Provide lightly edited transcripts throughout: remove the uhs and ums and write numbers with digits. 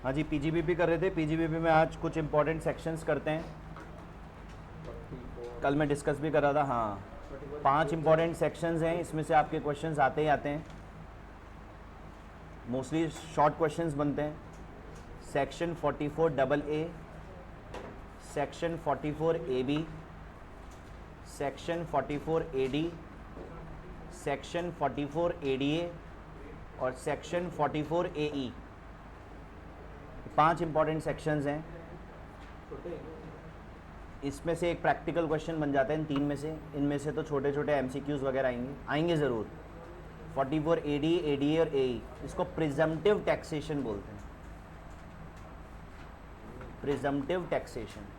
हाँ जी, पीजीबीपी कर रहे थे। पीजीबीपी में आज कुछ इंपॉर्टेंट सेक्शंस करते हैं। कल मैं डिस्कस भी कर रहा था। हाँ, 5 इंपॉर्टेंट सेक्शंस हैं, इसमें से आपके क्वेश्चंस आते ही आते हैं। मोस्टली शॉर्ट क्वेश्चंस बनते हैं। Section 44 double A, section 44 A B, section 44 A D, section 44 A D A और section 44 A E. 5 important sections हैं। इसमें से एक प्रैक्टिकल क्वेश्चन बन जाता है इन 3 में से। इनमें से तो छोटे छोटे एमसीक्यूज वगैरह आएंगे ज़रूर। 44 A D, A D A और ए ई, इसको प्रिजम्पटिव टैक्सेशन बोलते हैं। Presumptive taxation.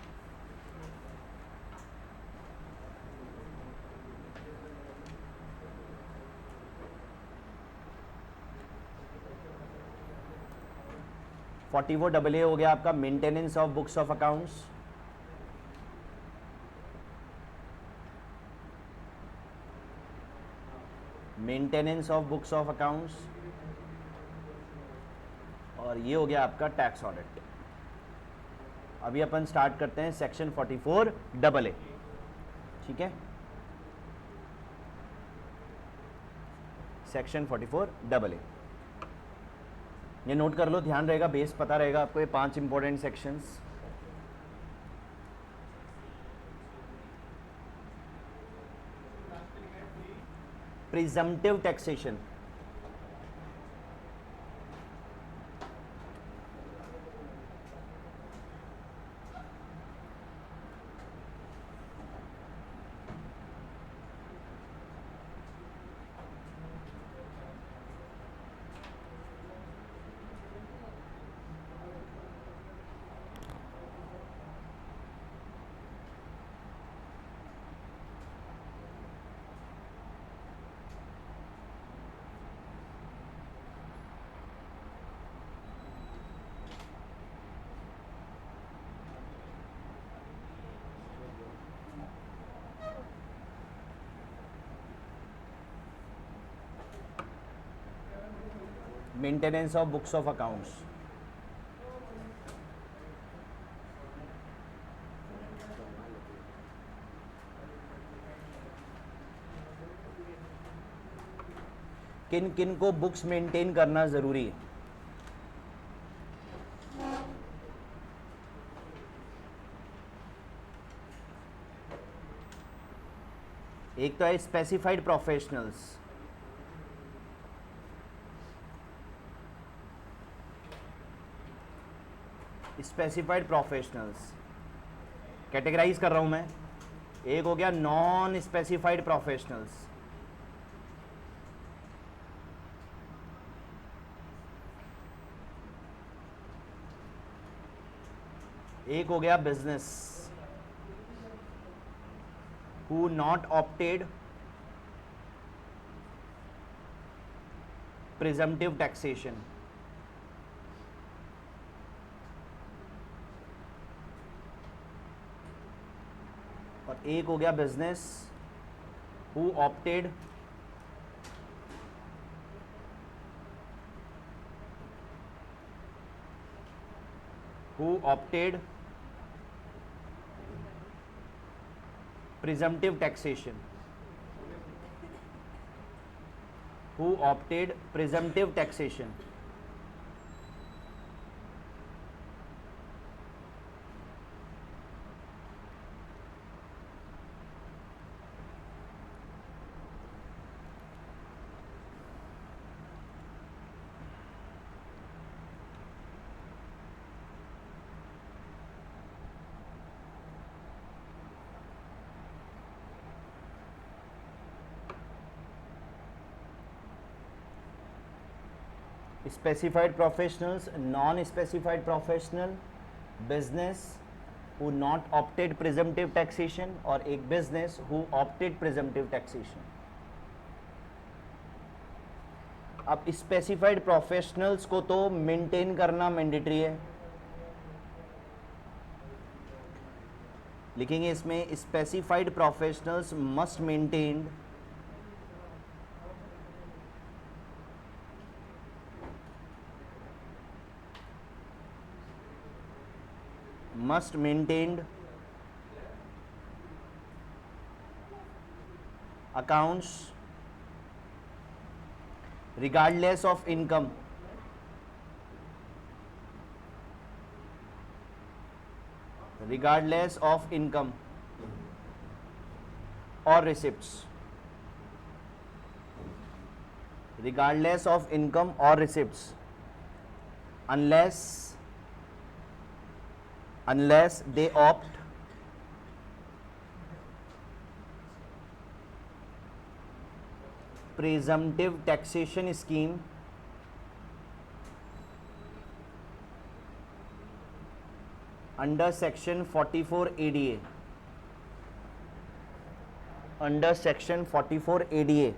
डबल ए हो गया आपका maintenance of books of accounts. Maintenance of books of accounts. और ये हो गया आपका टैक्स ऑडिट। अभी अपन स्टार्ट करते हैं सेक्शन 44 डबल ए। ठीक है, सेक्शन 44 डबल ए, ये नोट कर लो, ध्यान रहेगा, बेस पता रहेगा आपको। ये 5 important sections. Presumptive taxation. Maintenance of books of accounts. किन किन को बुक्स मेंटेन करना जरूरी है? एक तो है specified professionals. Specified professionals categorise कर रहा हूं मैं। एक हो गया नॉन स्पेसिफाइड प्रोफेशनल्स। एक हो गया business who not opted presumptive taxation। और एक हो गया business who opted presumptive taxation। who opted presumptive taxation। Specified professionals, non specified professional, business who not opted presumptive taxation और एक business who opted presumptive taxation. अब specified professionals को तो maintain करना मैंडेटरी है। लिखेंगे इसमें specified professionals must maintain must maintained accounts regardless of income or receipts, regardless of income or receipts, unless they opt presumptive taxation scheme under section 44 ADA, under section 44 ADA.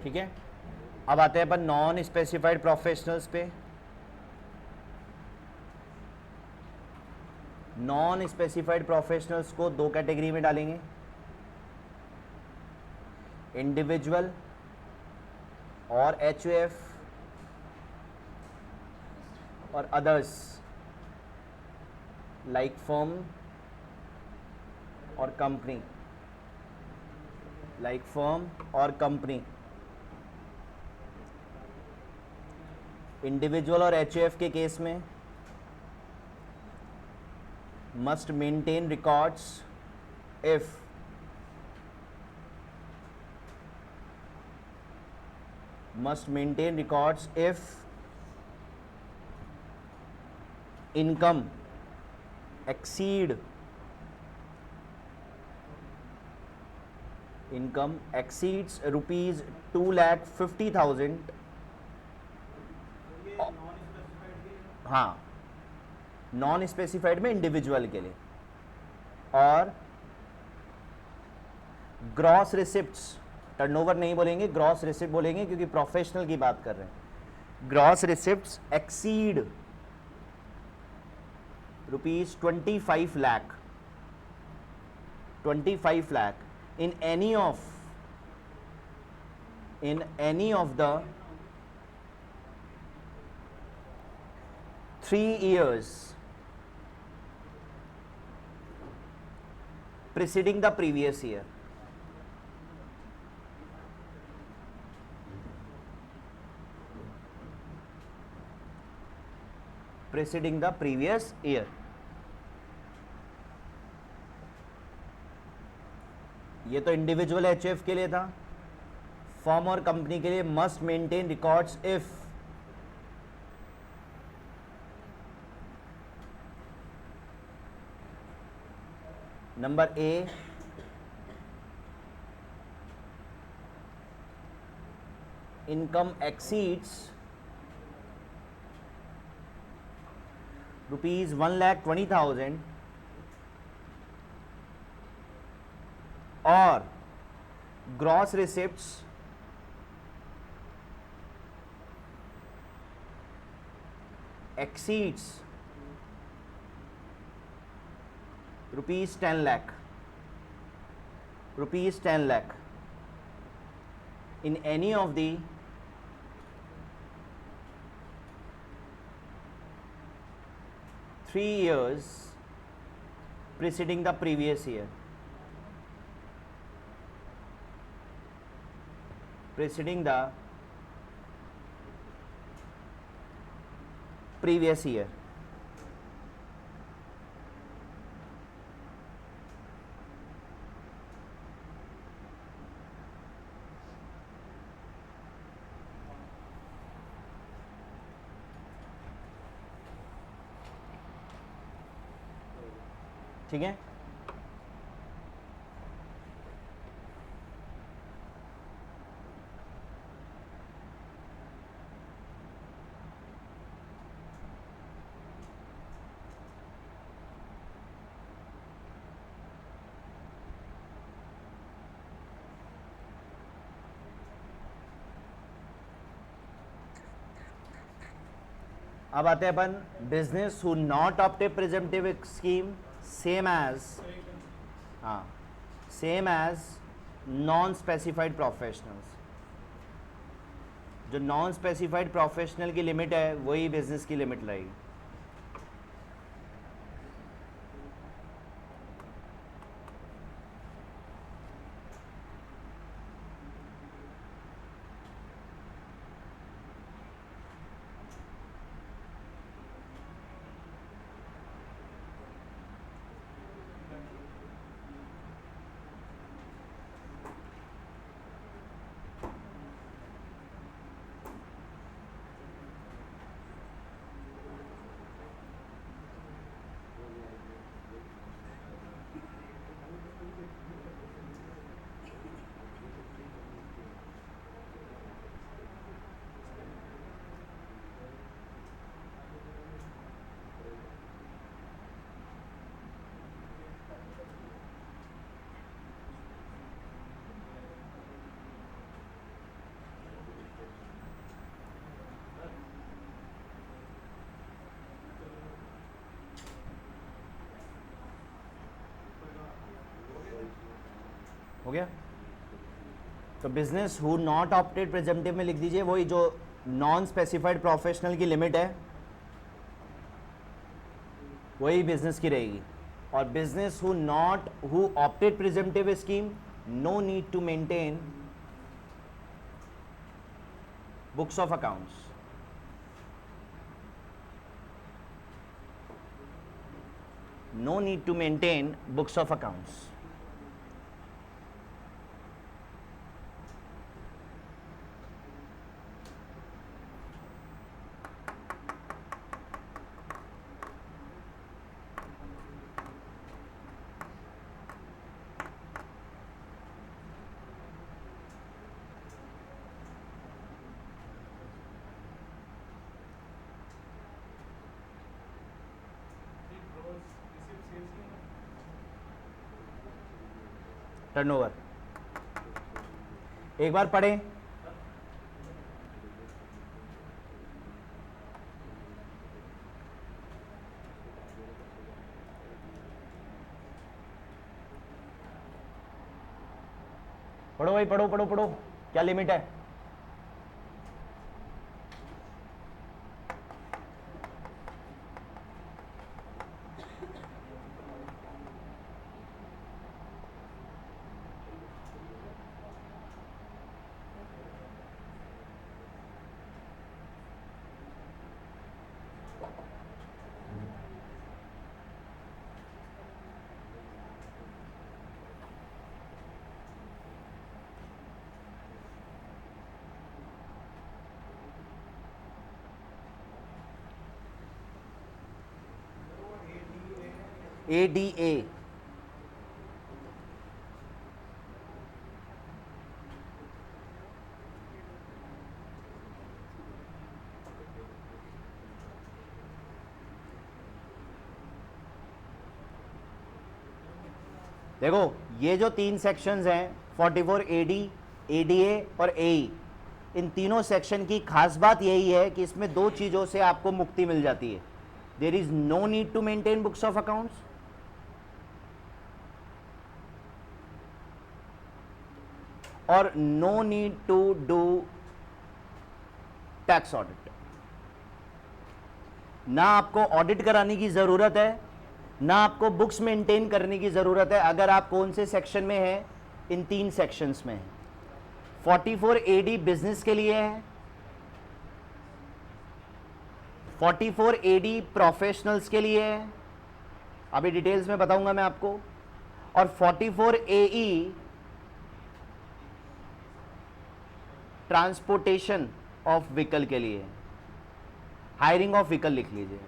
ठीक है, अब आते हैं अपन non specified professionals पे। Non specified professionals को दो category में डालेंगे, इंडिविजुअल और एचयूएफ और अदर्स लाइक फर्म और कंपनी, लाइक फर्म और कंपनी। इंडिविजुअल और एचयूएफ के केस में must maintain records if income exceeds rupees 2,50,000। हाँ, नॉन स्पेसिफाइड में इंडिविजुअल के लिए, और ग्रॉस रिसिप्ट्स, टर्नओवर नहीं बोलेंगे, ग्रॉस रिसिप्ट बोलेंगे क्योंकि प्रोफेशनल की बात कर रहे हैं। Gross receipts exceed rupees 25 lakh in any of the 3 years preceding the previous year। preceding the previous year। ये तो इंडिविजुअल एचएफ के लिए था। फर्म और कंपनी के लिए must maintain records if number A income exceeds rupees 1,20,000 और gross receipts exceeds rupees 10 lakh in any of the three years preceding the previous year। preceding the previous year। ठीक है, अब आते हैं अपन business who not opted presumptive scheme same as, हाँ same as non specified professionals. जो non specified professional की limit है वही बिजनेस की लिमिट रहेगी। हो गया। तो business who not opted presumptive में लिख दीजिए वही जो नॉन स्पेसिफाइड प्रोफेशनल की लिमिट है वही बिजनेस की रहेगी। और business who opted presumptive scheme no need to maintain books of accounts. No need to maintain books of accounts. Turnover एक बार पढ़ें। पढ़ो भाई, पढ़ो पढ़ो पढ़ो, क्या लिमिट है? ADA देखो, ये जो तीन सेक्शंस हैं 44 AD, ADA और AE, इन तीनों सेक्शन की खास बात यही है कि इसमें दो चीज़ों से आपको मुक्ति मिल जाती है। There is no need to maintain books of accounts और no need to do tax audit. ना आपको ऑडिट कराने की ज़रूरत है, ना आपको बुक्स मेंटेन करने की ज़रूरत है अगर आप कौन से सेक्शन में हैं, इन तीन सेक्शंस में हैं। 44 AD बिजनेस के लिए है, 44 AD प्रोफेशनल्स के लिए है, अभी डिटेल्स में बताऊंगा मैं आपको, और 44 AE ट्रांसपोर्टेशन ऑफ व्हीकल के लिए, हायरिंग ऑफ व्हीकल लिख लीजिए,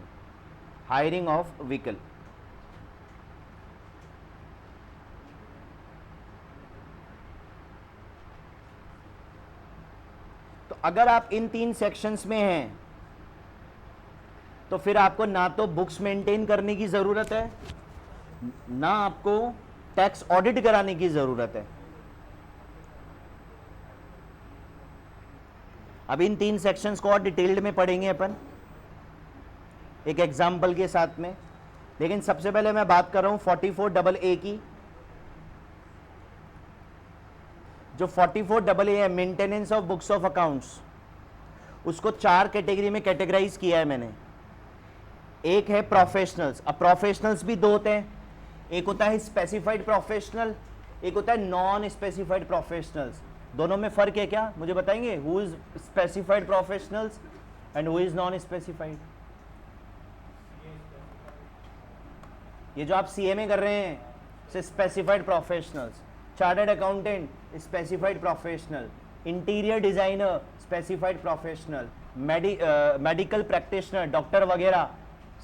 हायरिंग ऑफ व्हीकल। तो अगर आप इन तीन सेक्शंस में हैं तो फिर आपको ना तो बुक्स मेंटेन करने की जरूरत है, ना आपको टैक्स ऑडिट कराने की जरूरत है। अब इन तीन सेक्शंस को और डिटेल्ड में पढ़ेंगे अपन। एक एग्जाम्पल के साथ में। लेकिन सबसे पहले मैं बात कर रहा हूं 44AA की। जो 44AA है, maintenance of books of accounts, उसको 4 कैटेगरी में कैटेगराइज किया है मैंने। एक है प्रोफेशनल्स। अब प्रोफेशनल्स भी दो होते हैं, एक होता है स्पेसिफाइड प्रोफेशनल, एक होता है नॉन स्पेसिफाइड प्रोफेशनल्स। दोनों में फर्क है क्या, मुझे बताएंगे? Who is specified professionals and who is non specified? ये जो आप सीए में कर रहे हैं, specified professionals. Chartered accountant specified professional, interior designer specified professional, medical practitioner, doctor वगैरह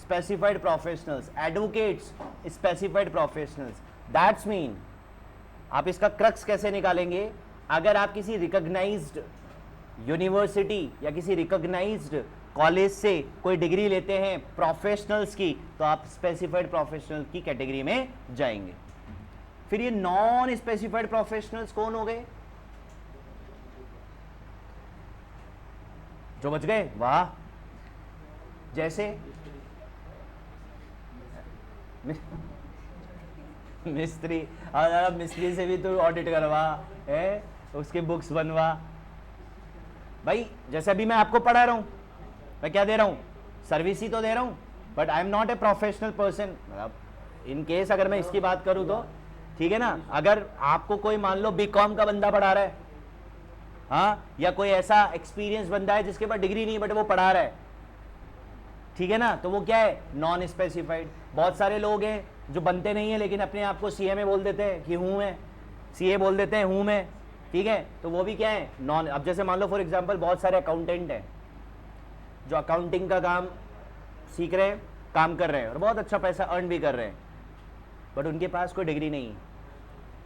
specified professionals, advocates specified professionals. That's mean आप इसका क्रक्स कैसे निकालेंगे? अगर आप किसी रिकॉग्नाइज्ड यूनिवर्सिटी या किसी रिकॉग्नाइज्ड कॉलेज से कोई डिग्री लेते हैं प्रोफेशनल्स की, तो आप स्पेसिफाइड प्रोफेशनल की कैटेगरी में जाएंगे। फिर ये नॉन स्पेसिफाइड प्रोफेशनल्स कौन हो गए? जो बच गए, वाह। जैसे मिस्त्री, अब मिस्त्री से भी तो ऑडिट करवा है, उसके बुक्स बनवा। भाई जैसे अभी मैं आपको पढ़ा रहा हूं, मैं क्या दे रहा हूं? सर्विस ही तो दे रहा हूं, but I am not a professional person. In case अगर मैं इसकी बात करूं तो ठीक है ना, अगर आपको कोई मान लो बीकॉम का बंदा पढ़ा रहा है, हाँ, या कोई ऐसा एक्सपीरियंस बंदा है जिसके पास डिग्री नहीं बट वो पढ़ा रहा है, ठीक है ना, तो वो क्या है? Non specified. बहुत सारे लोग हैं जो बनते नहीं है लेकिन अपने आप को सीए में बोल देते हैं कि हूं मैं, सीए बोल देते हैं हूं मैं, ठीक है, तो वो भी क्या है? नॉन। अब जैसे मान लो फॉर एग्जांपल बहुत सारे अकाउंटेंट हैं जो अकाउंटिंग का काम सीख रहे हैं, काम कर रहे हैं और बहुत अच्छा पैसा अर्न भी कर रहे हैं, बट उनके पास कोई डिग्री नहीं है,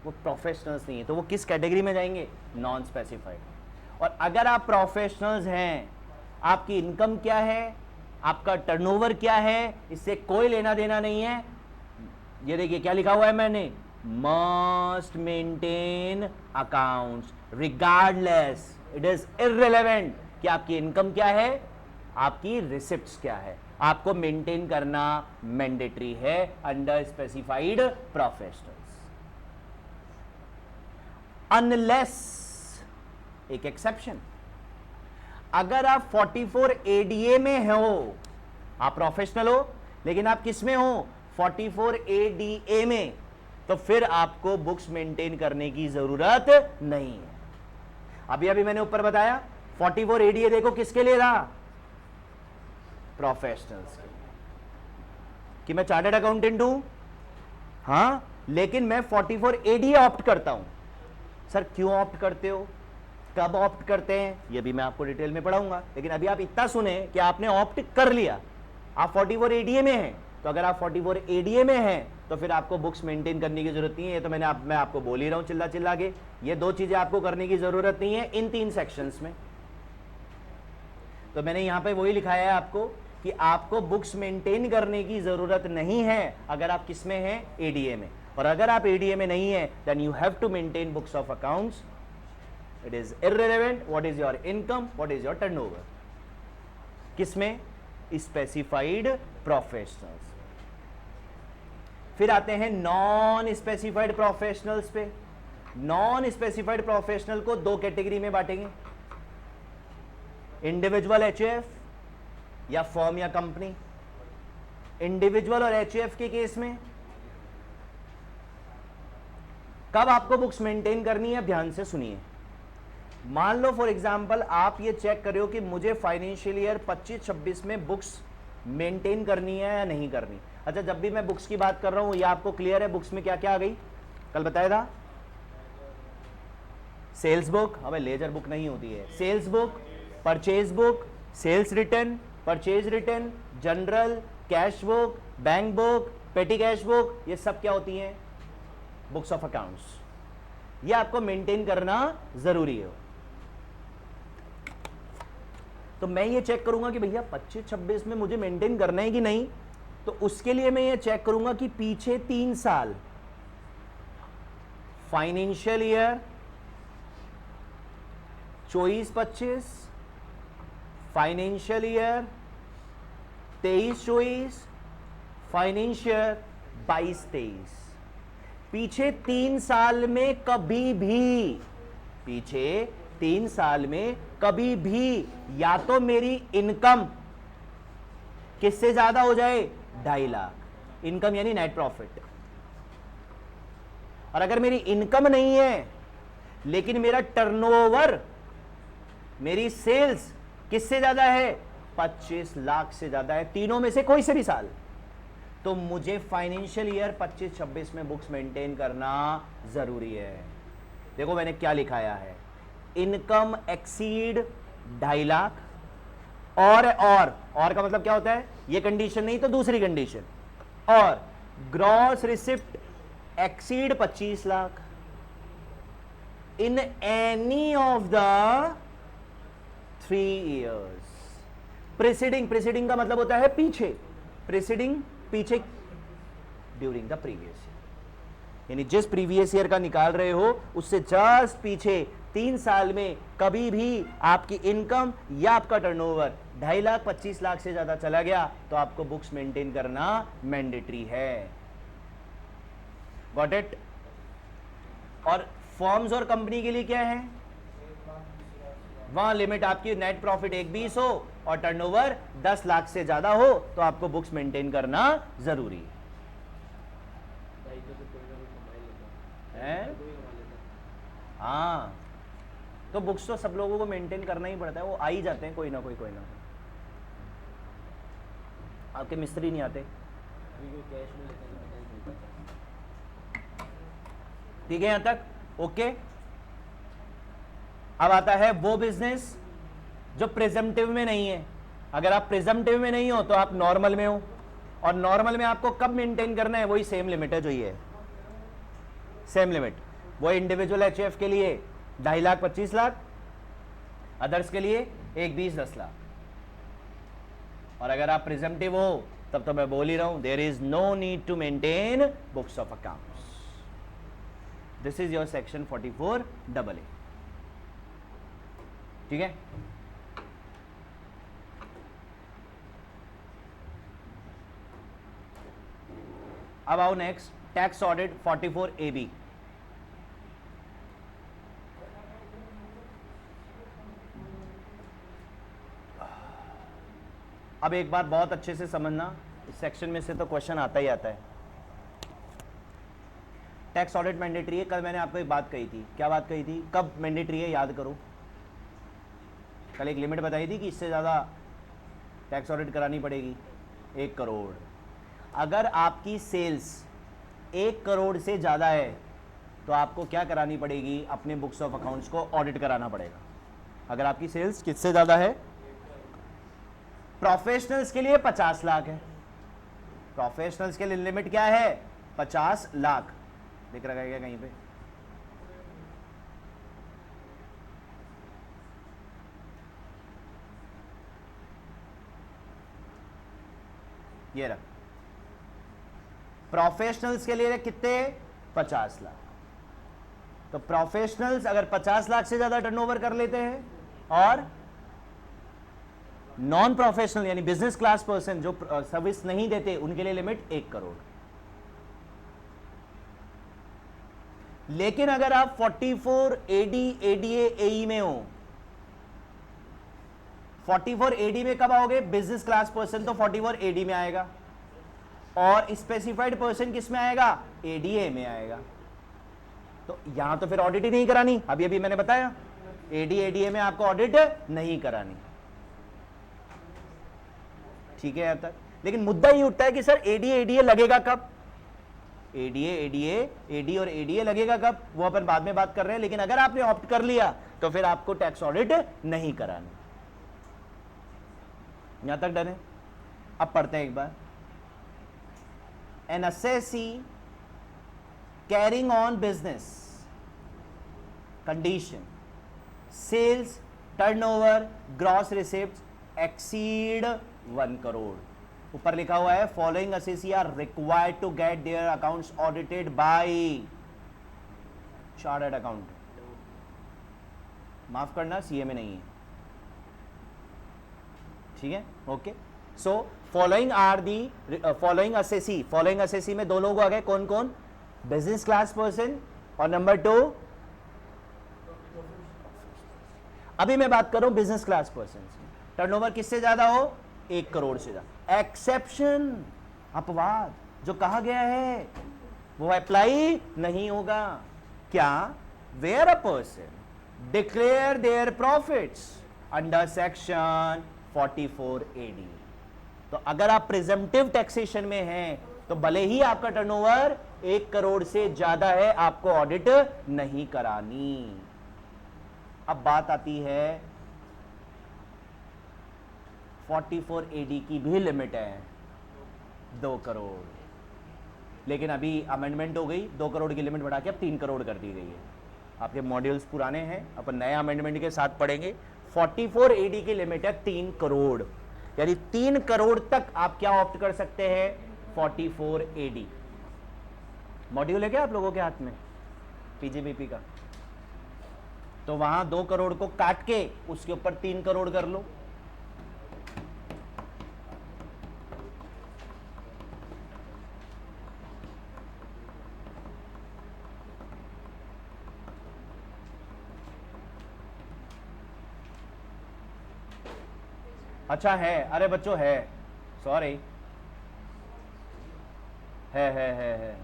वो प्रोफेशनल्स नहीं है, तो वो किस कैटेगरी में जाएंगे? Non specified. और अगर आप प्रोफेशनल्स हैं, आपकी इनकम क्या है, आपका टर्नओवर क्या है, इससे कोई लेना देना नहीं है। ये देखिए क्या लिखा हुआ है मैंने, must maintain accounts regardless, it is irrelevant कि आपकी इनकम क्या है, आपकी रिसिप्ट्स क्या है, आपको मेंटेन करना मैंडेटरी है अंडर स्पेसिफाइड प्रोफेशनल्स। अनलेस, एक एक्सेप्शन, अगर आप 44 एडीए में हो, आप प्रोफेशनल हो लेकिन आप किस में हो? 44 एडीए में, तो फिर आपको बुक्स मेंटेन करने की जरूरत नहीं है। अभी अभी मैंने ऊपर बताया 44 एडीए देखो किसके लिए था? प्रोफेशनल्स के लिए। कि मैं चार्टर्ड अकाउंटेंट हूं, हां, लेकिन मैं 44 एडीए ऑप्ट करता हूं। सर क्यों ऑप्ट करते हो, कब ऑप्ट करते हैं, ये भी मैं आपको डिटेल में पढ़ाऊंगा, लेकिन अभी आप इतना सुने कि आपने ऑप्ट कर लिया, आप 44 एडीए में हैं, तो अगर आप 44 एडीए में हैं तो फिर आपको बुक्स मेंटेन करने की जरूरत नहीं है। ये तो मैं आपको बोल ही रहा हूं चिल्ला चिल्ला के, ये दो चीजें आपको करने की जरूरत नहीं है इन 3 सेक्शंस में। तो मैंने यहां पे वही लिखाया है आपको कि आपको बुक्स मेंटेन करने की जरूरत नहीं है अगर आप किस में हैं? एडीए में। और अगर आप एडीए में नहीं है then you have to maintain books of accounts. It is irrelevant what is your income, what is your turnover। किसमें? Specified professionals. फिर आते हैं नॉन स्पेसिफाइड प्रोफेशनल्स पे। नॉन स्पेसिफाइड प्रोफेशनल को 2 कैटेगरी में बांटेंगे, इंडिविजुअल एचएफ या फर्म या कंपनी। इंडिविजुअल और एचएफ के केस में कब आपको बुक्स मेंटेन करनी है, ध्यान से सुनिए। मान लो फॉर एग्जांपल आप ये चेक कर रहे हो कि मुझे फाइनेंशियल ईयर 25-26 में बुक्स मेंटेन करनी है या नहीं करनी। अच्छा, जब भी मैं बुक्स की बात कर रहा हूं ये आपको क्लियर है बुक्स में क्या क्या आ गई? कल बताया था सेल्स बुक, अबे लेजर बुक नहीं होती है, sales book, purchase book, sales return, purchase return, journal, cash book, bank book, petty cash book, ये सब क्या होती हैं? Books of accounts. ये आपको मेंटेन करना जरूरी है। तो मैं ये चेक करूंगा कि भैया 25-26 में मुझे मेंटेन करना है कि नहीं, तो उसके लिए मैं ये चेक करूंगा कि पीछे 3 साल financial year 24-25, financial year 23-24, financial 22-23। पीछे 3 साल में कभी भी, पीछे 3 साल में कभी भी या तो मेरी इनकम किससे ज्यादा हो जाए, 2.5 लाख, इनकम यानी नेट प्रॉफिट। और अगर मेरी इनकम नहीं है लेकिन मेरा टर्नओवर, मेरी सेल्स किससे ज्यादा है, 25 लाख से ज्यादा है, तीनों में से कोई से भी साल, तो मुझे फाइनेंशियल ईयर 25-26 में बुक्स मेंटेन करना जरूरी है। देखो मैंने क्या लिखाया है, इनकम एक्सीड 2.5 लाख, और का मतलब क्या होता है, ये कंडीशन नहीं तो दूसरी कंडीशन, और gross receipt exceed 25 lakh in any of the 3 years। Preceding का मतलब होता है पीछे, प्रीसीडिंग पीछे, ड्यूरिंग द प्रीवियस ईयर, यानी जिस प्रीवियस ईयर का निकाल रहे हो उससे जस्ट पीछे 3 साल में कभी भी आपकी इनकम या आपका टर्नओवर 2.5 लाख 25 लाख से ज्यादा चला गया तो आपको बुक्स मेंटेन करना मैंडेटरी है। Got it. और फॉर्म्स और कंपनी के लिए क्या है, वहां लिमिट आपकी नेट प्रॉफिट 1/20 हो और टर्नओवर 10 लाख से ज्यादा हो तो आपको बुक्स मेंटेन करना जरूरी है। हाँ, तो बुक्स तो सब लोगों को मेंटेन करना ही पड़ता है, वो आ ही जाते हैं कोई ना कोई कोई ना कोई। आपके मिस्त्री नहीं आते, ठीक है यहां तक, ओके। अब आता है वो बिजनेस जो प्रिजम्पटिव में नहीं है। अगर आप प्रिजम्पटिव में नहीं हो तो आप नॉर्मल में हो, और नॉर्मल में आपको कब मेंटेन करना है, वही सेम लिमिट है जो ये है, सेम लिमिट। वो इंडिविजुअल एचएफ के लिए 2.5 लाख 25 लाख, अदर्स के लिए 1/20 10 लाख। और अगर आप प्रिजम्पटिव हो तब तो मैं बोल ही रहा हूं, there is no need to maintain books of accounts. This is your section 44AA, ठीक है। अब आओ नेक्स्ट, टैक्स ऑडिट 44AB। अब एक बार बहुत अच्छे से समझना, इस सेक्शन में से तो क्वेश्चन आता ही आता है। टैक्स ऑडिट मैंडेटरी है। कल मैंने आपको एक बात कही थी, क्या बात कही थी, कब मैंडेटरी है याद करो। कल एक लिमिट बताई थी कि इससे ज़्यादा टैक्स ऑडिट करानी पड़ेगी, 1 करोड़। अगर आपकी सेल्स 1 करोड़ से ज़्यादा है तो आपको क्या करानी पड़ेगी, अपने बुक्स ऑफ अकाउंट्स को ऑडिट कराना पड़ेगा। अगर आपकी सेल्स किससे ज़्यादा है, प्रोफेशनल्स के लिए 50 लाख है, प्रोफेशनल्स के लिए लिमिट क्या है, 50 लाख। दिख रहा है क्या कहीं पे, ये रहा, प्रोफेशनल्स के लिए कितने, 50 लाख। तो प्रोफेशनल्स अगर 50 लाख से ज्यादा टर्नओवर कर लेते हैं, और नॉन प्रोफेशनल यानी बिजनेस क्लास पर्सन जो सर्विस नहीं देते उनके लिए लिमिट 1 करोड़। लेकिन अगर आप 44AD ADA AE में हो, 44AD में कब आओगे, बिजनेस क्लास पर्सन तो 44AD में आएगा, और स्पेसिफाइड पर्सन किस में आएगा, ADA में आएगा। तो यहां तो फिर ऑडिट ही नहीं करानी, अभी अभी मैंने बताया AD ADA में आपको ऑडिट नहीं करानी, ठीक है यहां तक। लेकिन मुद्दा ही उठता है कि सर AD ADA लगेगा कब, AD और ADA लगेगा कब, वो अपन बाद में बात कर रहे हैं। लेकिन अगर आपने ऑप्ट कर लिया तो फिर आपको टैक्स ऑडिट नहीं करानी। यहां तक डन है। अब पढ़ते हैं एक बार, N assessee carrying on business condition, sales, turnover, gross receipts exceed 1 crore. ऊपर लिखा हुआ है following assessee are required to get their accounts audited by chartered accountant. माफ करना, CA में नहीं है, ठीक है, okay. So following are the following assessee में दो लोग आ गए, कौन कौन? बिजनेस क्लास पर्सन और नंबर 2, अभी मैं बात कर रहा हूं बिजनेस क्लास पर्सन से, टर्नओवर किससे ज्यादा हो? 1 करोड़ से ज्यादा। एक्सेप्शन, अपवाद, जो कहा गया है वो अप्लाई नहीं होगा। क्या? Where a person declare their profits under section 44 AD। तो अगर आप प्रिजम्पटिव टैक्सेशन में हैं तो भले ही आपका टर्नओवर 1 करोड़ से ज्यादा है, आपको ऑडिट नहीं करानी। अब बात आती है 44 AD की भी लिमिट है 2 करोड़, लेकिन अभी अमेंडमेंट हो गई, 2 करोड़ की लिमिट बढ़ा के अब 3 करोड़ कर दी गई है। आपके मॉड्यूल्स पुराने हैं, अपन नए अमेंडमेंट के साथ पढ़ेंगे। 44 AD की लिमिट है 3 करोड़, यानी 3 करोड़ तक आप क्या ऑप्ट कर सकते हैं? 44 AD। मॉड्यूल है क्या आप लोगों के हाथ में पीजीबीपी का? तो वहां 2 करोड़ को काट के उसके ऊपर 3 करोड़ कर लो। अच्छा है, अरे बच्चों है, सॉरी, है,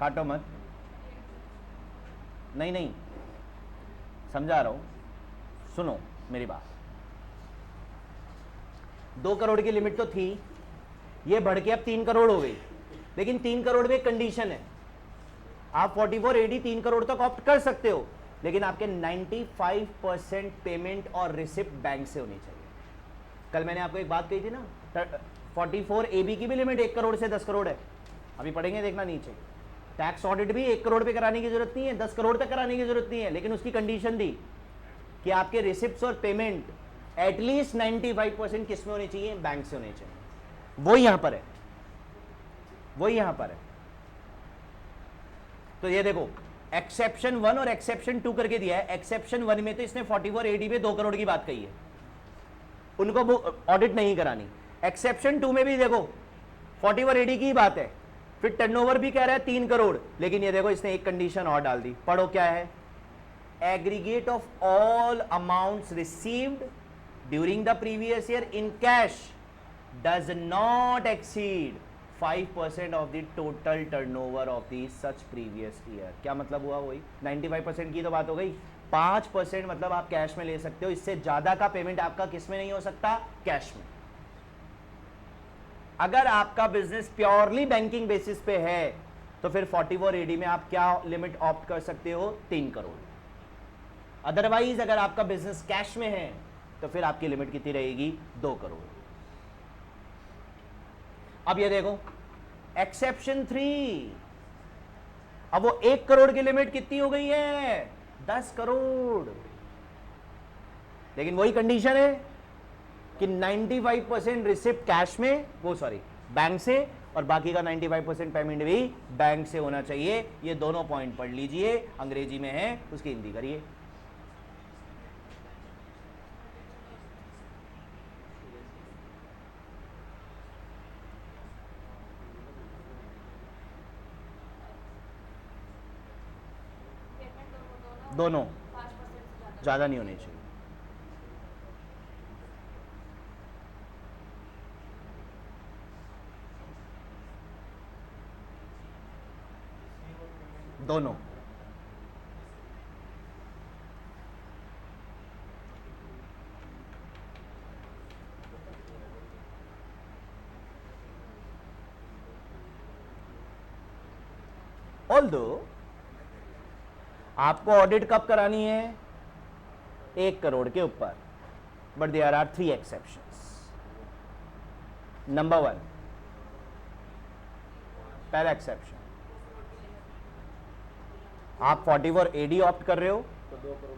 काटो मत, नहीं समझा रहा हूं, सुनो मेरी बात। 2 करोड़ की लिमिट तो थी, ये बढ़ के अब 3 करोड़ हो गई, लेकिन 3 करोड़ में एक कंडीशन है, आप 44 AD 3 करोड़ तक ऑप्ट कर सकते हो, लेकिन आपके 95% पेमेंट और रिसिप्ट बैंक से होनी चाहिए। कल मैंने आपको एक बात कही थी ना, 44 AB की भी लिमिट 1 करोड़ से 10 करोड़ है, अभी पढ़ेंगे, देखना नीचे। टैक्स ऑडिट भी 1 करोड़ पे कराने की जरूरत नहीं है, 10 करोड़ तक कराने की जरूरत नहीं है, लेकिन उसकी कंडीशन दी कि आपके रिसिप्ट्स और पेमेंट एटलीस्ट 95% किस में होनी चाहिए? बैंक से होने चाहिए। वो यहां पर है, वो यहां पर है। तो ये देखो, एक्सेप्शन 1 और एक्सेप्शन 2 करके दिया है। एक्सेप्शन 1 में तो इसने 44 AD में 2 करोड़ की बात कही है, उनको ऑडिट नहीं करानी। एक्सेप्शन 2 में भी देखो 44 AD की बात है, फिर टर्नओवर भी कह रहा है 3 करोड़, लेकिन ये देखो इसने एक कंडीशन और डाल दी, पढ़ो क्या है? Aggregate of all amounts received during the previous year in cash does not exceed 5% of the total turnover of the such previous year. क्या मतलब हुआ? वही 95% की तो बात हो गई, 5% मतलब आप कैश में ले सकते हो, इससे ज्यादा का पेमेंट आपका किस में नहीं हो सकता? कैश में। अगर आपका बिजनेस प्योरली बैंकिंग बेसिस पे है तो फिर 44 AD में आप क्या लिमिट ऑप्ट कर सकते हो? 3 करोड़। अदरवाइज अगर आपका बिजनेस कैश में है तो फिर आपकी लिमिट कितनी रहेगी? 2 करोड़। अब ये देखो एक्सेप्शन 3, अब वो 1 करोड़ की लिमिट कितनी हो गई है? 10 करोड़। लेकिन वही कंडीशन है कि 95% रिसिप्ट कैश में, वो सॉरी बैंक से, और बाकी का 95% पेमेंट भी बैंक से होना चाहिए। ये दोनों पॉइंट पढ़ लीजिए, अंग्रेजी में है, उसकी हिंदी करिए। दोनों ज्यादा नहीं होने चाहिए। दोनों। ऑल्दो आपको ऑडिट कब करानी है? 1 करोड़ के ऊपर, but there are 3 exceptions. Number 1, पहला एक्सेप्शन, आप 44 AD ऑप्ट कर रहे हो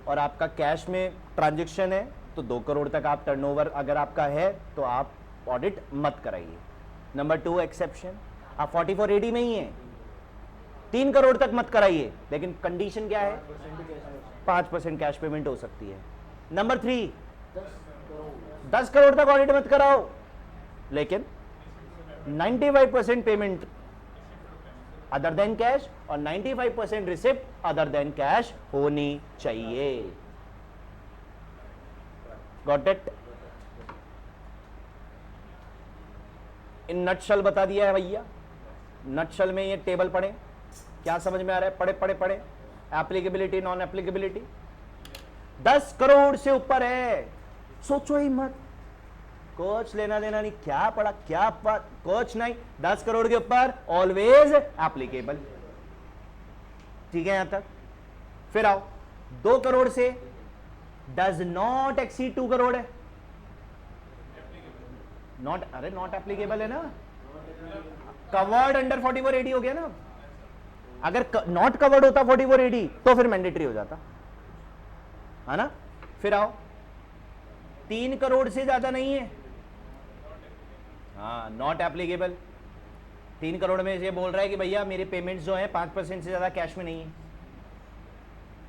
और आपका कैश में ट्रांजैक्शन है तो 2 करोड़ तक आप टर्नओवर अगर आपका है तो आप ऑडिट मत कराइए। नंबर 2 एक्सेप्शन, आप 44 AD में ही हैं, 3 करोड़ तक मत कराइए, लेकिन कंडीशन क्या है? 5% कैश पेमेंट हो सकती है। नंबर 3, 10 करोड़ तक ऑडिट मत कराओ, लेकिन 95% पेमेंट अदर देन कैश और 95% रिसिप्ट अदर देन कैश होनी चाहिए। Got it? इन नटशल बता दिया है भैया। नटशल में ये टेबल पढ़े, क्या समझ में आ रहा है? पढ़े पढ़े पढ़े। एप्लीकेबिलिटी नॉन एप्लीकेबिलिटी 10 करोड़ से ऊपर है, सोचो ही मत। कोच लेना देना नहीं, क्या पढ़ा क्या बात, कोच नहीं। 10 करोड़ के ऊपर ऑलवेज एप्लीकेबल। ठीक है यहां तक? फिर आओ 2 करोड़ से डज नॉट एक्सीड 2 करोड़ है, नॉट, अरे नॉट एप्लीकेबल है ना, कवर्ड अंडर 44 AD हो गया ना। अगर नॉट कवर्ड होता 44 AD तो फिर मैंडेटरी हो जाता है ना। फिर आओ 3 करोड़ से ज्यादा नहीं है, हाँ नॉट एप्लीकेबल। 3 करोड़ में ये बोल रहा है कि भैया मेरे पेमेंट्स जो है 5% से ज्यादा कैश में नहीं है।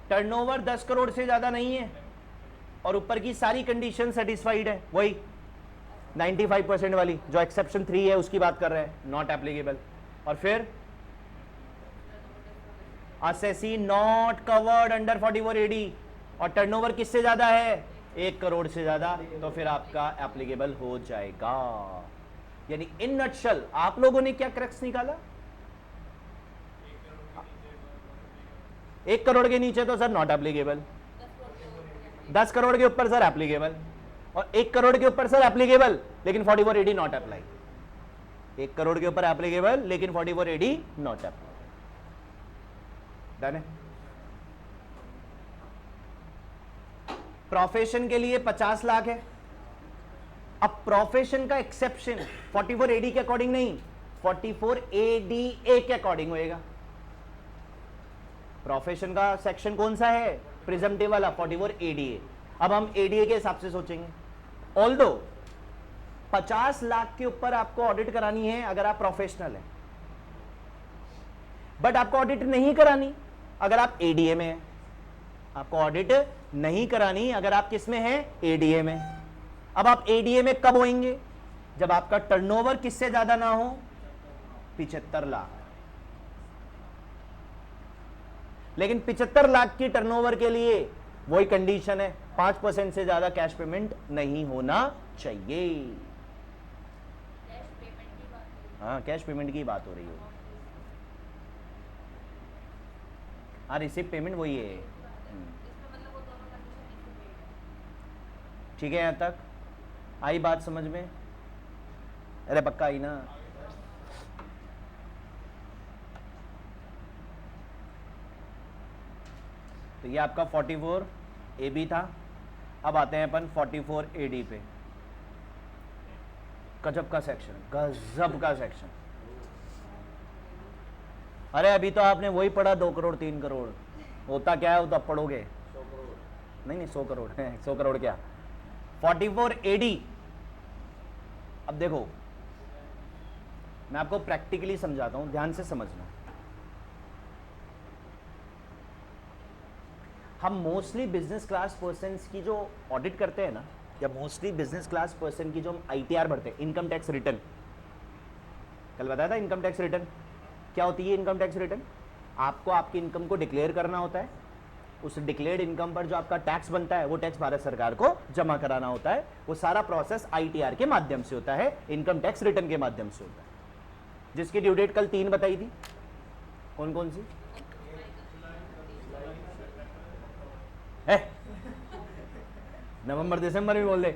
टर्नओवर 10 करोड़ से ज्यादा नहीं है और ऊपर की सारी कंडीशन सेटिस्फाइड है, वही 95% वाली जो एक्सेप्शन 3 है उसकी बात कर रहे हैं, नॉट एप्लीकेबल। और फिर assessee not covered under 44 AD और टर्नओवर किससे ज्यादा है? 1 करोड़ से ज्यादा, तो फिर आपका एप्लीकेबल हो जाएगा। यानी इन नटशल आप लोगों ने क्या क्रक्स निकाला? 1 करोड़ के नीचे तो सर नॉट एप्लीकेबल, 10 करोड़ के ऊपर सर एप्लीकेबल, और 1 करोड़ के ऊपर सर एप्लीकेबल लेकिन 44 AD नॉट अप्लाई। 1 करोड़ के ऊपर एप्लीकेबल लेकिन 44 AD नॉट अप्लाई। डन है? प्रोफेशन के लिए 50 लाख है। अब प्रोफेशन का एक्सेप्शन 44 AD के अकॉर्डिंग नहीं, 44 ADA के अकॉर्डिंग होएगा। प्रोफेशन का सेक्शन कौन सा है? प्रिजम्पटिव वाला 44 ADA। अब हम ADA के हिसाब से सोचेंगे। ऑल्दो 50 लाख के ऊपर आपको ऑडिट करानी है अगर आप प्रोफेशनल हैं, बट आपको ऑडिट नहीं करानी अगर आप ADA में हैं। आपको ऑडिट नहीं करानी अगर आप किस में हैं? ADA में। अब आप ADA में कब होंगे? जब आपका टर्नओवर किससे ज्यादा ना हो? 75 लाख। लेकिन 75 लाख की टर्नओवर के लिए वही कंडीशन है, 5% से ज्यादा कैश पेमेंट नहीं होना चाहिए। हाँ कैश पेमेंट की बात हो रही है। हाँ रिसिप्ट पेमेंट वही है। ठीक है यहां तक आई बात समझ में? अरे पक्का आई ना? तो ये आपका 44 AB था। अब आते हैं अपन 44 AD पे। गजब का सेक्शन, गजब का सेक्शन। अरे अभी तो आपने वही पढ़ा 2 करोड़ 3 करोड़, होता क्या है वो तो अब पढ़ोगे। 100 करोड़ नहीं 100 करोड़ 100 करोड़ क्या, 44 AD। अब देखो मैं आपको प्रैक्टिकली समझाता हूं, ध्यान से समझना। हम मोस्टली बिजनेस क्लास पर्सन्स की जो ऑडिट करते हैं ना, या मोस्टली बिजनेस क्लास पर्सन की जो हम ITR भरते हैं, इनकम टैक्स रिटर्न, कल बताया था इनकम टैक्स रिटर्न क्या होती है। इनकम टैक्स रिटर्न आपको आपकी इनकम को डिक्लेयर करना होता है, उस डिक्लेयर्ड इनकम पर जो आपका टैक्स बनता है वो टैक्स भारत सरकार को जमा कराना होता है। वो सारा प्रोसेस ITR के माध्यम से होता है, इनकम टैक्स रिटर्न के माध्यम से होता है, जिसकी ड्यू डेट कल 3 बताई थी। कौन कौन सी है? नवंबर दिसंबर भी बोल दे।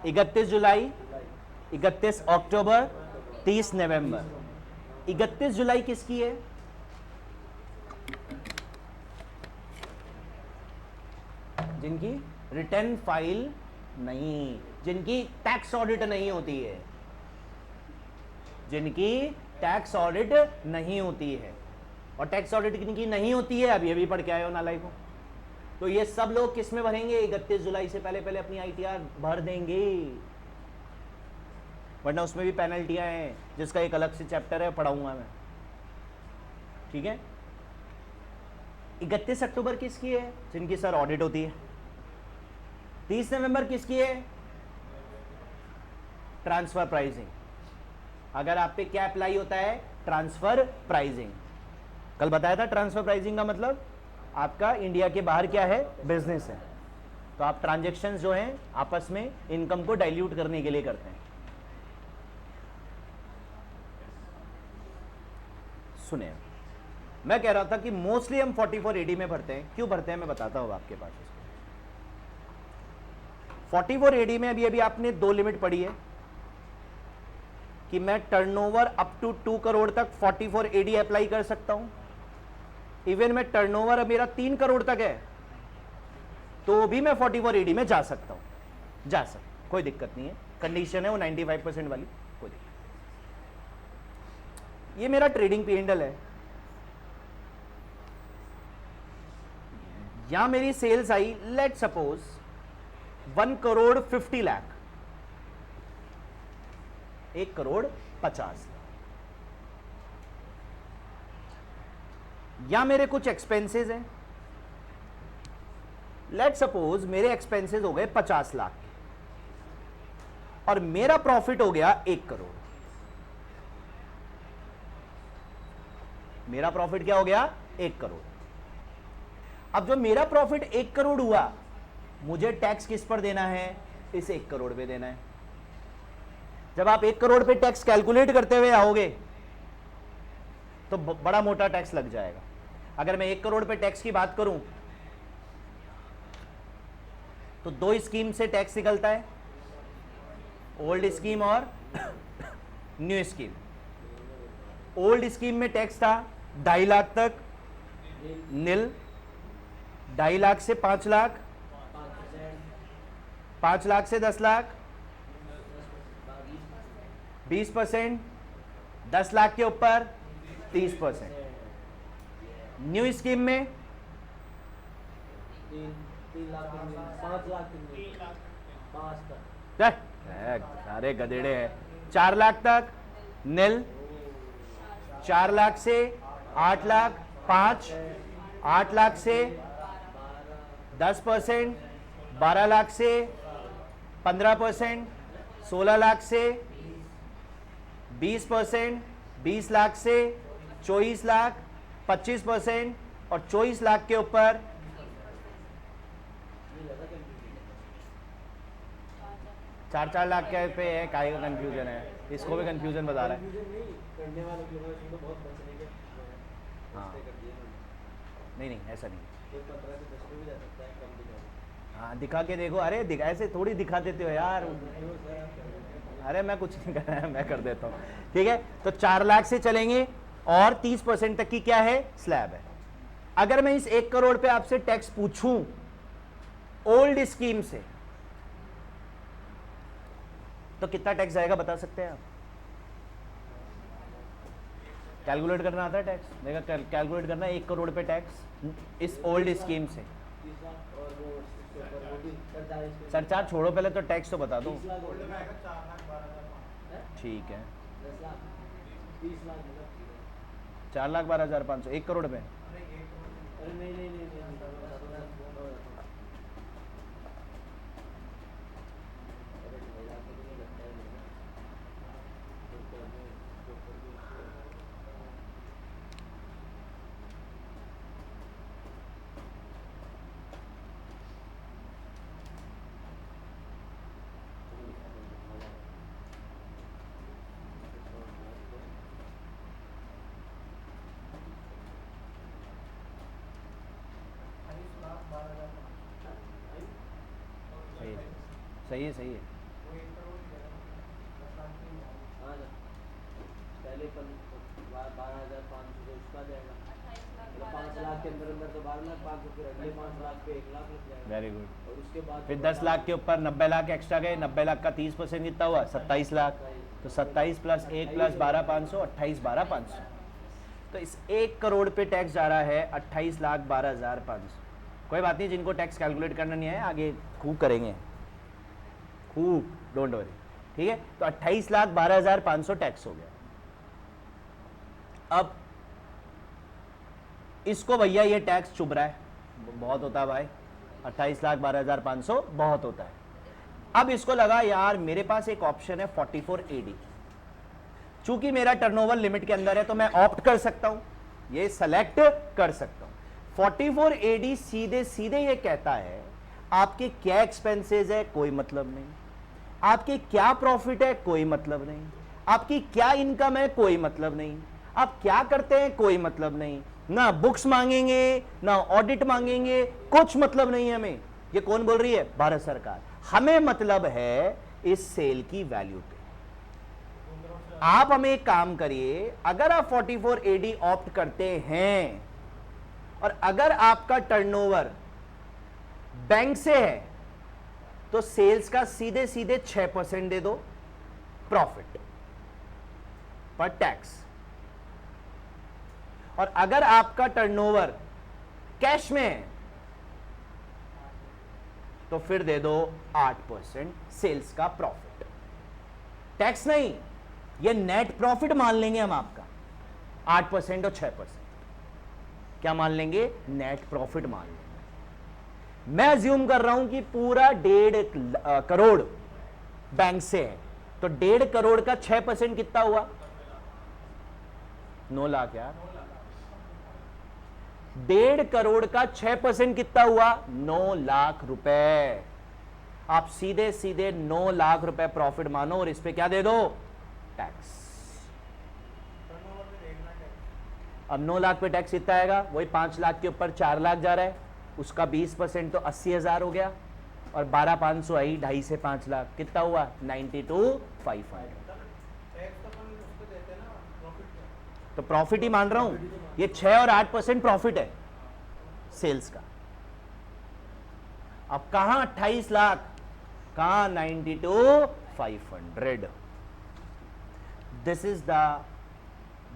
31 जुलाई, 31 अक्टूबर, 30 नवंबर। 31 जुलाई किसकी है? जिनकी रिटर्न फाइल नहीं, जिनकी टैक्स ऑडिट नहीं होती है, जिनकी टैक्स ऑडिट नहीं होती है। और टैक्स ऑडिट जिनकी नहीं होती है, अभी पढ़ के आए हो नालायक को, तो ये सब लोग किस में भरेंगे? 31 जुलाई से पहले पहले अपनी ITR भर देंगे, वरना उसमें भी पेनल्टियां हैं, जिसका एक अलग से चैप्टर है, पढ़ाऊंगा मैं। ठीक है? 31 अक्टूबर किसकी है? जिनकी सर ऑडिट होती है। 30 नवंबर किसकी है? Transfer pricing. अगर आप पे क्या अप्लाई होता है? Transfer pricing. कल बताया था ट्रांसफर प्राइसिंग का मतलब आपका इंडिया के बाहर क्या है? बिजनेस है। तो आप ट्रांजैक्शंस जो हैं आपस में इनकम को डाइल्यूट करने के लिए करते हैं। सुने, मैं कह रहा था कि मोस्टली हम 4480 में भरते हैं। क्यों भरते हैं मैं बताता हूं आपके पास। 4480 में अभी आपने दो लिमिट पढ़ी है कि मैं टर्नओवर अप टू 2 करोड़ तक 4480 अप्लाई कर सकता हूं। इवन मैं टर्नओवर मेरा 3 करोड़ तक है तो भी मैं 4480 में जा सकता हूं, कोई दिक्कत नहीं है। कंडीशन है वो 95% वाली, कोई दिक्कत। ये मेरा ट्रेडिंग P&L है। यहां मेरी सेल्स आई, लेट सपोज 1 करोड़ 50 लाख, 1 करोड़ 50 लाख। या मेरे कुछ एक्सपेंसेस हैं, लेट सपोज मेरे एक्सपेंसेस हो गए 50 लाख के और मेरा प्रॉफिट हो गया 1 करोड़। मेरा प्रॉफिट क्या हो गया? 1 करोड़। अब जो मेरा प्रॉफिट 1 करोड़ हुआ, मुझे टैक्स किस पर देना है? इस 1 करोड़ पे देना है। जब आप 1 करोड़ पे टैक्स कैलकुलेट करते हुए आओगे तो बड़ा मोटा टैक्स लग जाएगा। अगर मैं 1 करोड़ पे टैक्स की बात करूं तो 2 स्कीम से टैक्स निकलता है, ओल्ड स्कीम और न्यू स्कीम। ओल्ड स्कीम में टैक्स था 2.5 लाख तक नील, 2.5 लाख से 5 लाख, 5 लाख से 10 लाख 20%, 10 लाख के ऊपर 30%। न्यू स्कीम में 5 लाख, सारे गधेड़े हैं, 4 लाख तक नील, 4 लाख से 8 लाख 5, 8 लाख से 10%, 12 लाख से 15%, 16 लाख से 20%, 20 लाख से 24 लाख 25% और 24 लाख के ऊपर 4-4 लाख के पे है। काय का कंफ्यूजन है? इसको भी कंफ्यूजन बता रहा है। हाँ, नहीं ऐसा नहीं। हाँ दिखा के देखो। अरे ऐसे थोड़ी दिखा देते हो यार। अरे मैं कुछ नहीं कर रहा है, मैं कर देता हूँ। ठीक है, तो 4 लाख से चलेंगे और 30% तक की क्या है? स्लैब है। अगर मैं इस 1 करोड़ पे आपसे टैक्स पूछूं ओल्ड स्कीम से तो कितना टैक्स जाएगा बता सकते हैं आप? कैलकुलेट करना आता है टैक्स? देखा कैलकुलेट करना है 1 करोड़ पे टैक्स इस ओल्ड स्कीम से। सरचार्ज छोड़ो, पहले तो टैक्स तो बता दो। ठीक है, 4,12,500 1 करोड़ पे। सही है, सही है। पहले 12,500 उसका जाएगा, 5 लाख के अंदर तो 12,500, फिर अगले 5 लाख पे 1 लाख लग जाएगा। Very good. और उसके बाद फिर 10 लाख के ऊपर 90 लाख एक्स्ट्रा गए। 90 लाख का 30% कितना हुआ? 27 लाख। तो 27 प्लस 1 प्लस 12,500 28 12,500। तो इस 1 करोड़ पे टैक्स जा रहा है 28,12,500। कोई बात नहीं, जिनको टैक्स कैलकुलेट करना नहीं है आगे खूब करेंगे, खूब, डोंट वरी। ठीक है, तो 28,12,500 टैक्स हो गया। अब इसको भैया ये टैक्स चुभ रहा है, बहुत होता है भाई। 28,12,500 बहुत होता है। अब इसको लगा यार मेरे पास एक ऑप्शन है 44 AD, चूंकि मेरा टर्नओवर लिमिट के अंदर है तो मैं ऑप्ट कर सकता हूं, ये सेलेक्ट कर सकता हूं। 44 AD सीधे सीधे ये कहता है आपके क्या एक्सपेंसेस है कोई मतलब नहीं, आपके क्या प्रॉफिट है कोई मतलब नहीं, आपकी क्या इनकम है कोई मतलब नहीं, आप क्या करते हैं कोई मतलब नहीं, ना बुक्स मांगेंगे ना ऑडिट मांगेंगे, कुछ मतलब नहीं है हमें। ये कौन बोल रही है? भारत सरकार। हमें मतलब है इस सेल की वैल्यू पे। आप हमें एक काम करिए, अगर आप 44 AD ऑप्ट करते हैं और अगर आपका टर्नओवर बैंक से है तो सेल्स का सीधे सीधे 6% दे दो प्रॉफिट पर टैक्स, और अगर आपका टर्नओवर कैश में है तो फिर दे दो 8% सेल्स का प्रॉफिट, टैक्स नहीं, ये नेट प्रॉफिट मान लेंगे हम आपका 8% और 6%। क्या मान लेंगे? नेट प्रॉफिट मान लेंगे। मैं अज्यूम कर रहा हूं कि पूरा 1.5 करोड़ बैंक से है, तो 1.5 करोड़ का 6% कितना हुआ? 9 लाख यार। 1.5 करोड़ का 6% कितना हुआ? 9 लाख रुपए। आप सीधे सीधे 9 लाख रुपए प्रॉफिट मानो और इस पे क्या दे दो? टैक्स। अब 9 लाख पे टैक्स कितना आएगा? वही 5 लाख के ऊपर 4 लाख जा रहा है, उसका 20% तो 80,000 हो गया, और 12,500 आई, 2.5 से 5 लाख, कितना हुआ? 92,500। तो प्रॉफिट ही मान रहा हूं, ये 6 और 8% प्रॉफिट है सेल्स का। अब कहां 28 लाख, कहां 92,500। This is the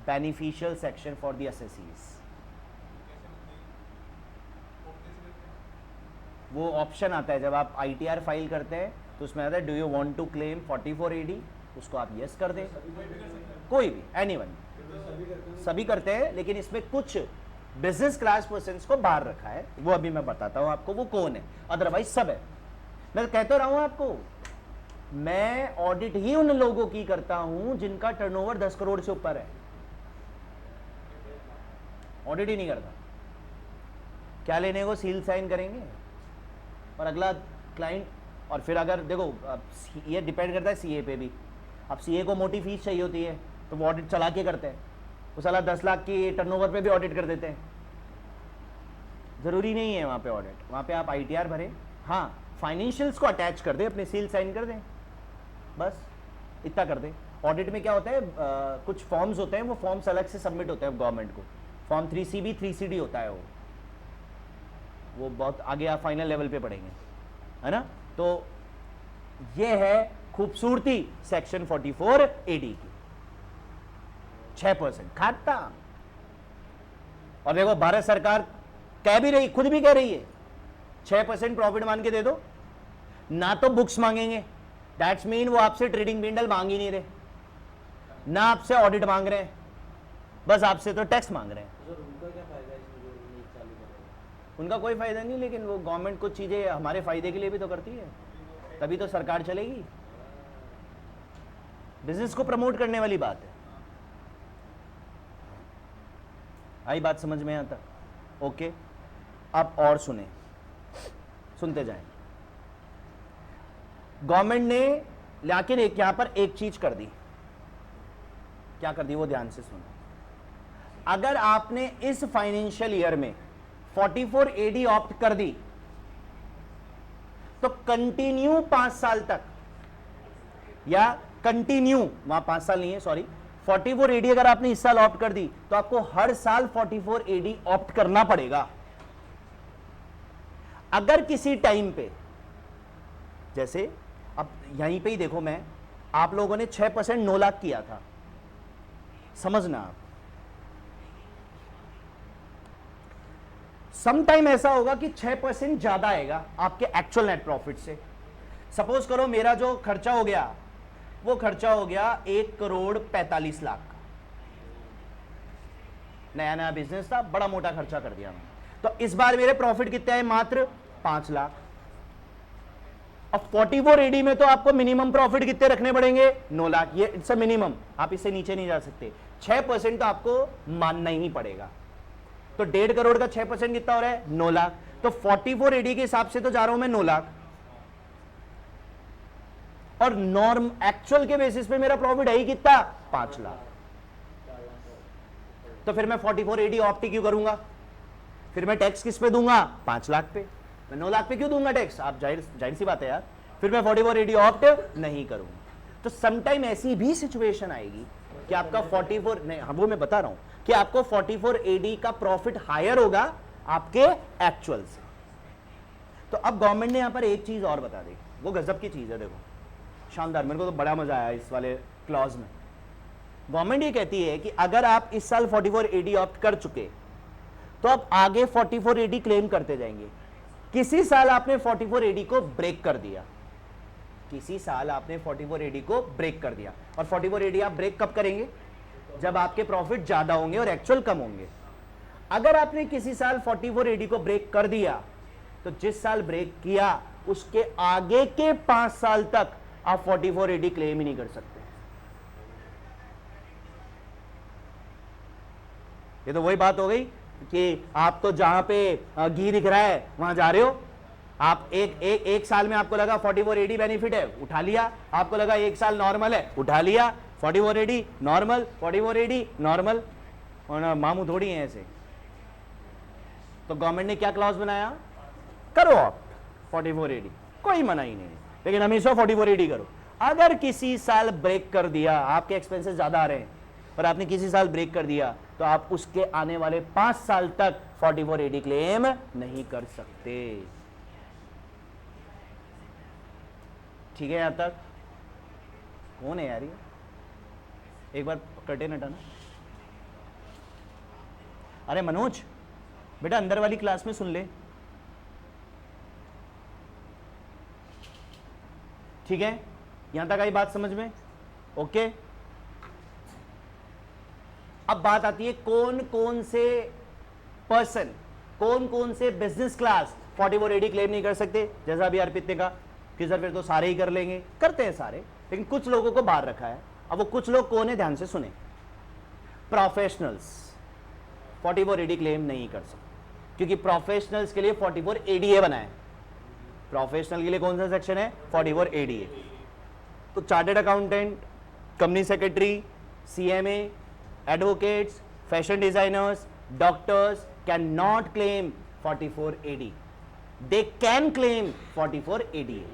beneficial section for the एसएससीज। वो ऑप्शन आता है जब आप आईटीआर फाइल करते हैं तो उसमें आता है do you want to claim 44 AD, उसको आप यस कर दें, कोई भी, एनीवन, सभी करते हैं, लेकिन इसमें कुछ बिजनेस क्लास पर्सन्स को बाहर रखा है, वो अभी मैं बताता हूं आपको वो कौन है, अदरवाइज सब है। मैं कहता रहा हूं आपको, मैं ऑडिट ही उन लोगों की करता हूं जिनका टर्नओवर 10 करोड़ से ऊपर है, ऑडिट ही नहीं करता। क्या लेने को? सील साइन करेंगे और अगला क्लाइंट, और फिर अगर देखो अब ये डिपेंड करता है सीए पे भी। अब सीए को मोटी फीस चाहिए होती है तो वो ऑडिट चला के करते हैं, वो साला 10 लाख की टर्नओवर पे भी ऑडिट कर देते हैं। जरूरी नहीं है वहाँ पे ऑडिट, वहाँ पे आप आईटीआर भरें, हाँ फाइनेंशियल्स को अटैच कर दें, अपने सील साइन कर दें, बस इतना कर दें। ऑडिट में क्या होता है, कुछ फॉर्म्स होते हैं, वो फॉर्म्स अलग से सबमिट होते हैं गवर्नमेंट को, फॉर्म 3CB 3CD होता है वो बहुत आगे आप फाइनल लेवल पे पढ़ेंगे, है ना। तो ये है खूबसूरती सेक्शन 44 AD की, 6% खाता। और देखो भारत सरकार कह भी रही, खुद भी कह रही है 6% प्रॉफिट मान के दे दो, ना तो बुक्स मांगेंगे, दैट्स मीन वो आपसे ट्रेडिंग बिंडल मांग ही नहीं रहे, ना आपसे ऑडिट मांग रहे हैं, बस आपसे तो टैक्स मांग रहे हैं। उनका क्या फायदा है इसमें जो नहीं चालू कर रहे हैं? उनका कोई फायदा नहीं, लेकिन वो गवर्नमेंट कुछ चीजें हमारे फायदे के लिए भी तो करती है, तभी तो सरकार चलेगी। बिजनेस को प्रमोट करने वाली बात है। आई बात समझ में आता? ओके, अब और सुनते जाएं। गवर्नमेंट ने लेकिन एक यहां पर एक चीज कर दी, क्या कर दी वो ध्यान से सुनो। अगर आपने इस फाइनेंशियल ईयर में 44 AD ऑप्ट कर दी तो कंटिन्यू 5 साल तक, या कंटिन्यू, वहां 5 साल नहीं है सॉरी, 44 AD अगर आपने इस साल ऑप्ट कर दी तो आपको हर साल 44 AD ऑप्ट करना पड़ेगा। अगर किसी टाइम पे, जैसे अब यहीं पे ही देखो, मैं आप लोगों ने 6% 9 लाख किया था, समझना आप, सम टाइम ऐसा होगा कि 6% ज्यादा आएगा आपके एक्चुअल नेट प्रॉफिट से। सपोज करो मेरा जो खर्चा हो गया वो खर्चा हो गया 1,45 लाख का, नया नया बिजनेस था, बड़ा मोटा खर्चा कर दिया मैंने, तो इस बार मेरे प्रॉफिट कितने आए? मात्र 5 लाख। अब 44 एडी में तो आपको मिनिमम प्रॉफिट कितने रखने पड़ेंगे? 9 लाख। ये इट्स अ मिनिमम, आप इससे नीचे नहीं जा सकते। 6% तो आपको मानना ही पड़ेगा। तो 1.5 करोड़ का 6% कितना हो रहा है? 9 लाख। तो 44 एडी के हिसाब से तो जा रहा हूं मैं 9 लाख, और नॉर्म एक्चुअल के बेसिस पे मेरा प्रॉफिट है ही कितना? 5 लाख। तो फिर मैं 44 एडी ऑप्ट क्यों करूंगा? फिर मैं टैक्स किस पे दूंगा? 5 लाख पे। मैं 9 लाख पे क्यों दूंगा टैक्स? आप जाहिर सी बात है यार। फिर मैं 44 एडी ऑप्ट नहीं करूंगा। तो समटाइम ऐसी भी सिचुएशन आएगी कि आपका 44 नहीं, हाँ वो मैं बता रहा हूं कि आपको 44 एडी का प्रॉफिट हायर होगा आपके एक्चुअल से। तो अब गवर्नमेंट ने यहां पर एक चीज और बता दी, वो गजब की चीज है। देखो शानदार, मेरे को तो बड़ा मजा आया इस वाले क्लॉज में। गवर्नमेंट ये कहती है कि अगर आप इस साल 44 एडी ऑप्ट कर चुके तो आप आगे 44 एडी क्लेम करते जाएंगे। किसी साल आपने 44 एडी को ब्रेक कर दिया, किसी साल आपने 44 एडी को ब्रेक कर दिया, और 44 एडी आप ब्रेक कब करेंगे? जब आपके प्रॉफिट ज्यादा होंगे और एक्चुअल कम होंगे। अगर आपने किसी साल 44 एडी को ब्रेक कर दिया तो जिस साल ब्रेक किया उसके आगे के 5 साल तक आप 44 एडी क्लेम ही नहीं कर सकते। ये तो वही बात हो गई कि आप तो जहां पे घी दिख रहा है वहां जा रहे हो। आप एक साल में आपको लगा 44 एडी बेनिफिट है, उठा लिया। आपको लगा एक साल नॉर्मल है, उठा लिया। 44 एडी नॉर्मल, 44 एडी नॉर्मल, और मामू थोड़ी है ऐसे। तो गवर्नमेंट ने क्या क्लॉज बनाया? करो आप 44 एडी, कोई मना ही नहीं, लेकिन हमेशा 44 एडी करो। अगर किसी साल ब्रेक कर दिया, आपके एक्सपेंसेस ज्यादा आ रहे हैं और आपने किसी साल ब्रेक कर दिया, तो आप उसके आने वाले 5 साल तक 44 एडी क्लेम नहीं कर सकते। ठीक है? यहां तक कौन है यार? ये एक बार कर्टेन हटाना। अरे मनोज बेटा, अंदर वाली क्लास में सुन ले। ठीक है? यहां तक आई बात समझ में? ओके। अब बात आती है कौन कौन से पर्सन, कौन कौन से बिजनेस क्लास 44 एडी क्लेम नहीं कर सकते। जैसा अभी अर्पित ने कहा कि सर फिर तो सारे ही कर लेंगे, करते हैं सारे, लेकिन कुछ लोगों को बाहर रखा है। अब वो कुछ लोग कौन है, ध्यान से सुने। प्रोफेशनल्स 44 एडी क्लेम नहीं कर सकते, क्योंकि प्रोफेशनल्स के लिए 44 एडीए बना है। प्रोफेशनल के लिए कौन सा सेक्शन है? 44 एडीए। तो chartered accountant, company secretary, CMA, advocates, fashion designers, doctors can not claim 44 AD. They can claim 44 ADA.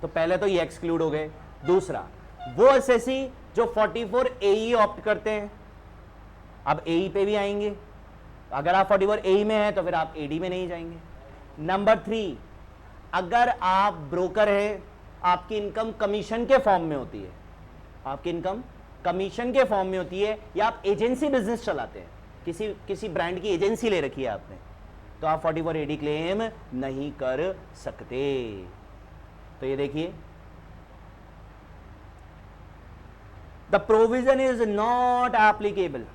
तो पहले तो ये एक्सक्लूड हो गए। दूसरा, वो एसएससी जो 44 एई ऑप्ट करते हैं, अब एई पे भी आएंगे। अगर आप 44 एई में हैं तो फिर आप एडी में नहीं जाएंगे। नंबर 3, अगर आप ब्रोकर हैं, आपकी इनकम कमीशन के फॉर्म में होती है, आपकी इनकम कमीशन के फॉर्म में होती है, या आप एजेंसी बिजनेस चलाते हैं, किसी ब्रांड की एजेंसी ले रखी है आपने, तो आप 44 एडी क्लेम नहीं कर सकते। तो ये देखिए, the provision is not applicable.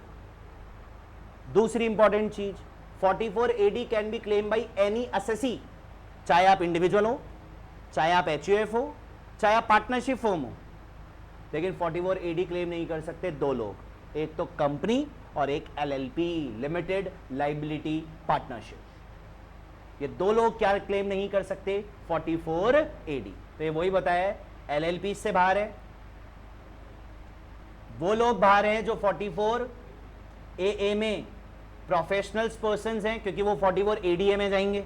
दूसरी इंपॉर्टेंट चीज, 44 AD can be claimed by any assessee, चाहे आप इंडिविजुअल हो, चाहे आप एचयूएफ हो, चाहे आप पार्टनरशिप फर्म हो। लेकिन 44 एडी क्लेम नहीं कर सकते दो लोग, एक तो कंपनी और एक एलएलपी, लिमिटेड लाइबिलिटी पार्टनरशिप। ये दो लोग क्या क्लेम नहीं कर सकते? 44 एडी। तो ये वही बताया, एलएलपी से बाहर है, वो लोग बाहर हैं जो 44 एए में प्रोफेशनल्स पर्सन्स हैं, क्योंकि वो 44 एडीए में जाएंगे।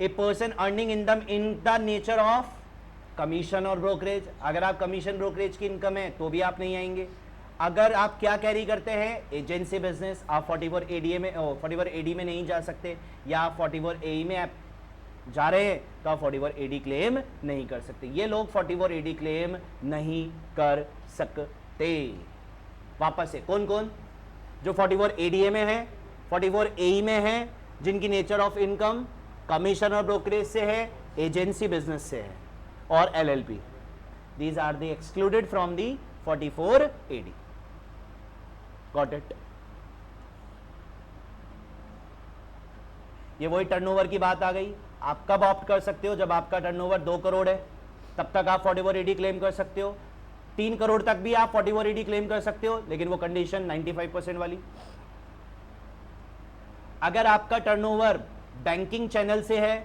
A person earning income in the nature of commission और ब्रोकरेज, अगर आप कमीशन ब्रोकरेज की इनकम है तो भी आप नहीं आएंगे। अगर आप क्या कैरी करते हैं, एजेंसी बिजनेस, आप 44 एडीए में 44 एडी में नहीं जा सकते, या आप 44 एई में आप जा रहे हैं तो आप 44 एडी क्लेम नहीं कर सकते। ये लोग 44 एडी क्लेम नहीं कर सकते। वापस से, कौन कौन? जो 44 एडीए में है, 44 एई में है, जिनकी नेचर ऑफ इनकम कमीशन और ब्रोकरेज से है, एजेंसी बिजनेस से है, और LLP. These are the excluded from the 44 AD. Got it? ये वही टर्नओवर की बात आ गई। आप कब ऑप्ट कर सकते हो? जब आपका टर्नओवर 2 करोड़ है, तब तक आप 4480 क्लेम कर सकते हो। 3 करोड़ तक भी आप 4480 क्लेम कर सकते हो, लेकिन वो कंडीशन 95% वाली। अगर आपका टर्नओवर बैंकिंग चैनल से है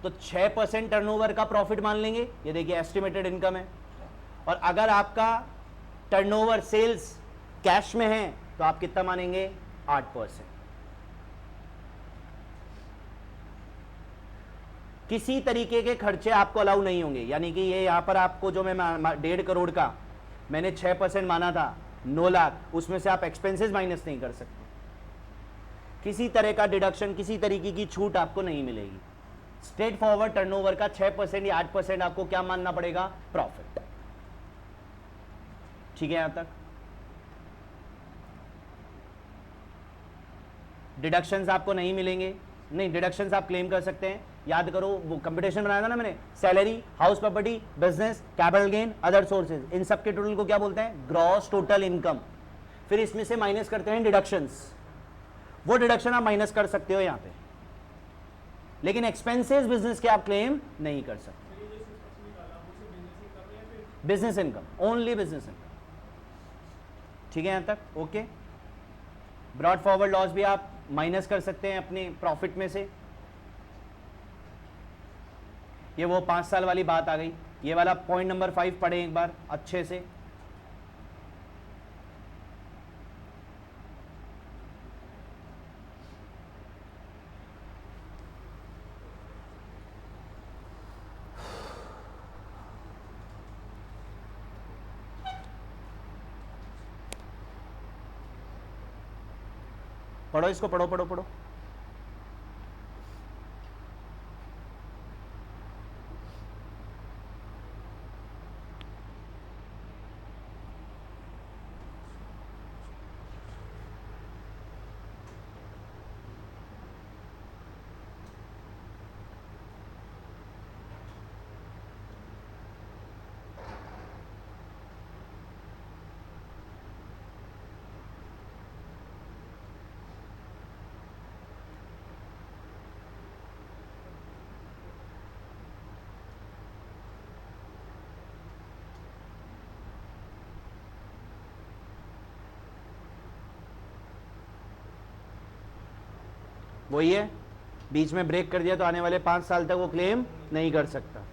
तो 6% टर्नओवर का प्रॉफिट मान लेंगे, ये देखिए एस्टिमेटेड इनकम है। और अगर आपका टर्नओवर सेल्स कैश में है तो आप कितना मानेंगे? 8%। किसी तरीके के खर्चे आपको अलाउ नहीं होंगे, यानी कि ये यहां पर आपको जो मैं 1.5 करोड़ का मैंने 6% माना था, 9 लाख, उसमें से आप एक्सपेंसेस माइनस नहीं कर सकते। किसी तरह का डिडक्शन, किसी तरीके की छूट आपको नहीं मिलेगी। स्ट्रेट फॉरवर्ड टर्नओवर का 6% या 8% आपको क्या मानना पड़ेगा? प्रॉफिट। ठीक है? यहां तक डिडक्शंस आपको नहीं मिलेंगे। नहीं, डिडक्शंस आप क्लेम कर सकते हैं। याद करो वो कंपटीशन बनाया था ना मैंने, salary, house property, business, capital gain, other sources, इन सब के टोटल को क्या बोलते हैं? Gross total income. फिर इसमें से माइनस करते हैं डिडक्शंस, वो डिडक्शन आप माइनस कर सकते हो यहां पे, लेकिन एक्सपेंसेस बिजनेस के आप क्लेम नहीं कर सकते। Business income, only business income. ठीक है यहां तक? ओके। ब्रॉड फॉरवर्ड लॉस भी आप माइनस कर सकते हैं अपने प्रॉफिट में से। ये वो 5 साल वाली बात आ गई। ये वाला पॉइंट नंबर 5 पढ़े एक बार अच्छे से। पढ़ो इसको, पढ़ो पढ़ो पढ़ो। वही है, बीच में ब्रेक कर दिया तो आने वाले 5 साल तक वो क्लेम नहीं कर सकता।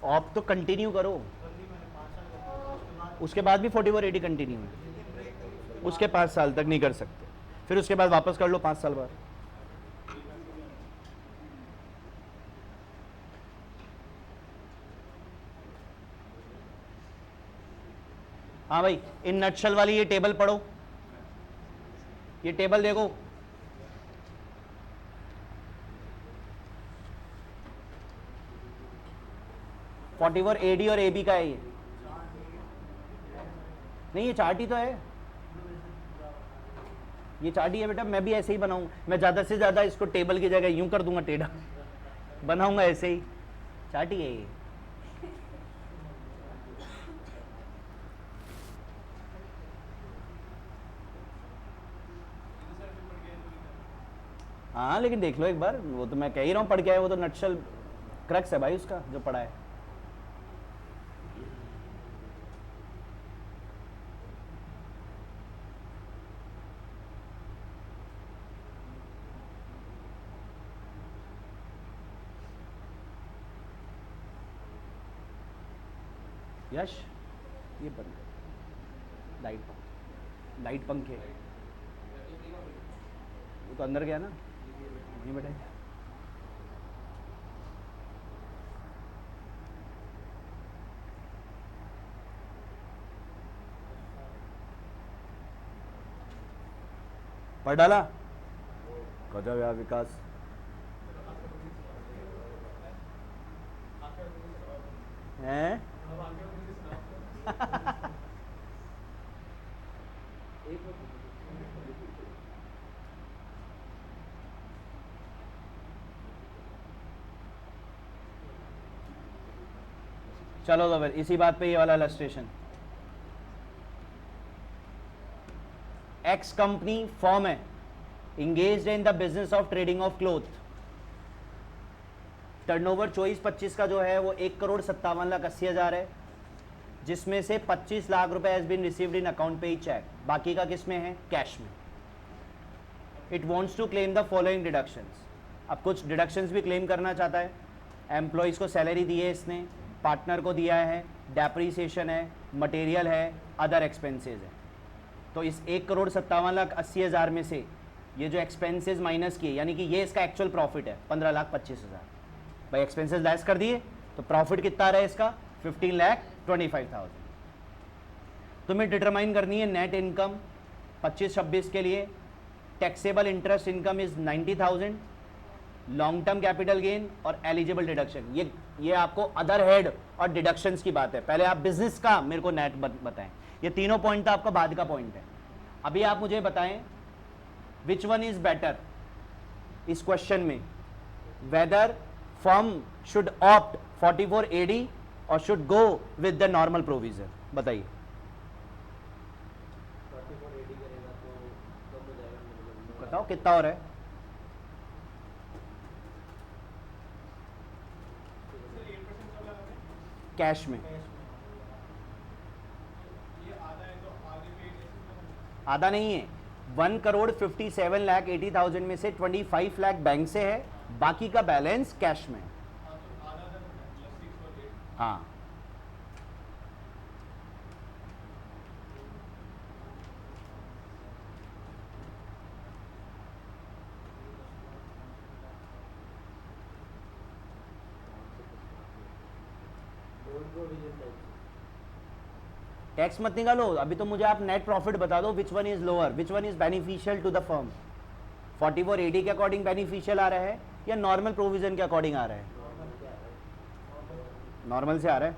ऑप तो कंटिन्यू करो, उसके बाद भी 4480 कंटिन्यू है, उसके 5 साल तक नहीं कर सकते, फिर उसके बाद वापस कर लो 5 साल बाद। हाँ भाई, इन नटशल वाली ये टेबल पढ़ो, ये टेबल देखो। फोर्टी एडी और एबी का है ये, नहीं ये चार्ट ही तो है, ये चार्ट ही है बेटा। मैं भी ऐसे ही बनाऊंगा, मैं ज्यादा से ज्यादा इसको टेबल की जगह यूं कर दूंगा, टेढ़ा बनाऊंगा, ऐसे ही चार्ट ही है ये। हाँ लेकिन देख लो एक बार, वो तो मैं कह ही रहा हूँ पढ़ के आए, वो तो नटशल क्रक्स है भाई उसका जो पढ़ा है। यश ये बंद, लाइट पंखे, वो तो अंदर गया ना, वहीं बैठे। पढ़ डाला? गजब यार विकास। हैं? चलो तो फिर इसी बात पे ये वाला इलस्ट्रेशन। एक्स कंपनी फॉर्म है, engaged in the business of trading of cloth. Turnover 24-25 का जो है वो 1,57,80,000 है, जिसमें से 25 लाख रुपए has been received in account payee check, बाकी का किस में है? कैश में। It wants to claim the following deductions. अब कुछ डिडक्शंस भी क्लेम करना चाहता है। एम्प्लॉयज़ को सैलरी दी है इसने, पार्टनर को दिया है, डेप्रीसिएशन है, मटेरियल है, अदर एक्सपेंसेस है। तो इस 1,57,80,000 में से ये जो एक्सपेंसेस माइनस किए, यानी कि ये इसका एक्चुअल प्रॉफिट है 15,25,000। भाई एक्सपेंसेस लेस कर दिए तो प्रॉफिट कितना रहा है इसका? 15,25,000। तुम्हें डिटरमाइन करनी है नेट इनकम 25-26 के लिए। Taxable interest income is 90,000, long term capital gain और एलिजिबल डिडक्शन। ये आपको अदर हेड और डिडक्शंस की बात है। पहले आप बिजनेस का मेरे को नेट बताएं। ये तीनों पॉइंट था आपका बाद का पॉइंट है। अभी आप मुझे बताएं विच वन इज बेटर इस क्वेश्चन में, whether firm should opt 44 AD और should go with the normal provision. बताइए। 44 AD करेगा तो कम हो जाएगा minimum। बताओ कितना हो रहा है? कैश में आधा नहीं है। 1,57,80,000 में से 25 लाख बैंक से है, बाकी का बैलेंस कैश में है। हाँ, टैक्स मत निकालो अभी, तो मुझे आप नेट प्रॉफिट बता दो। Which one is lower, which one is beneficial to the firm? 44 AD के अकॉर्डिंग बेनिफिशियल आ रहा है या नॉर्मल प्रोविजन के अकॉर्डिंग आ रहा है? नॉर्मल से आ रहा है।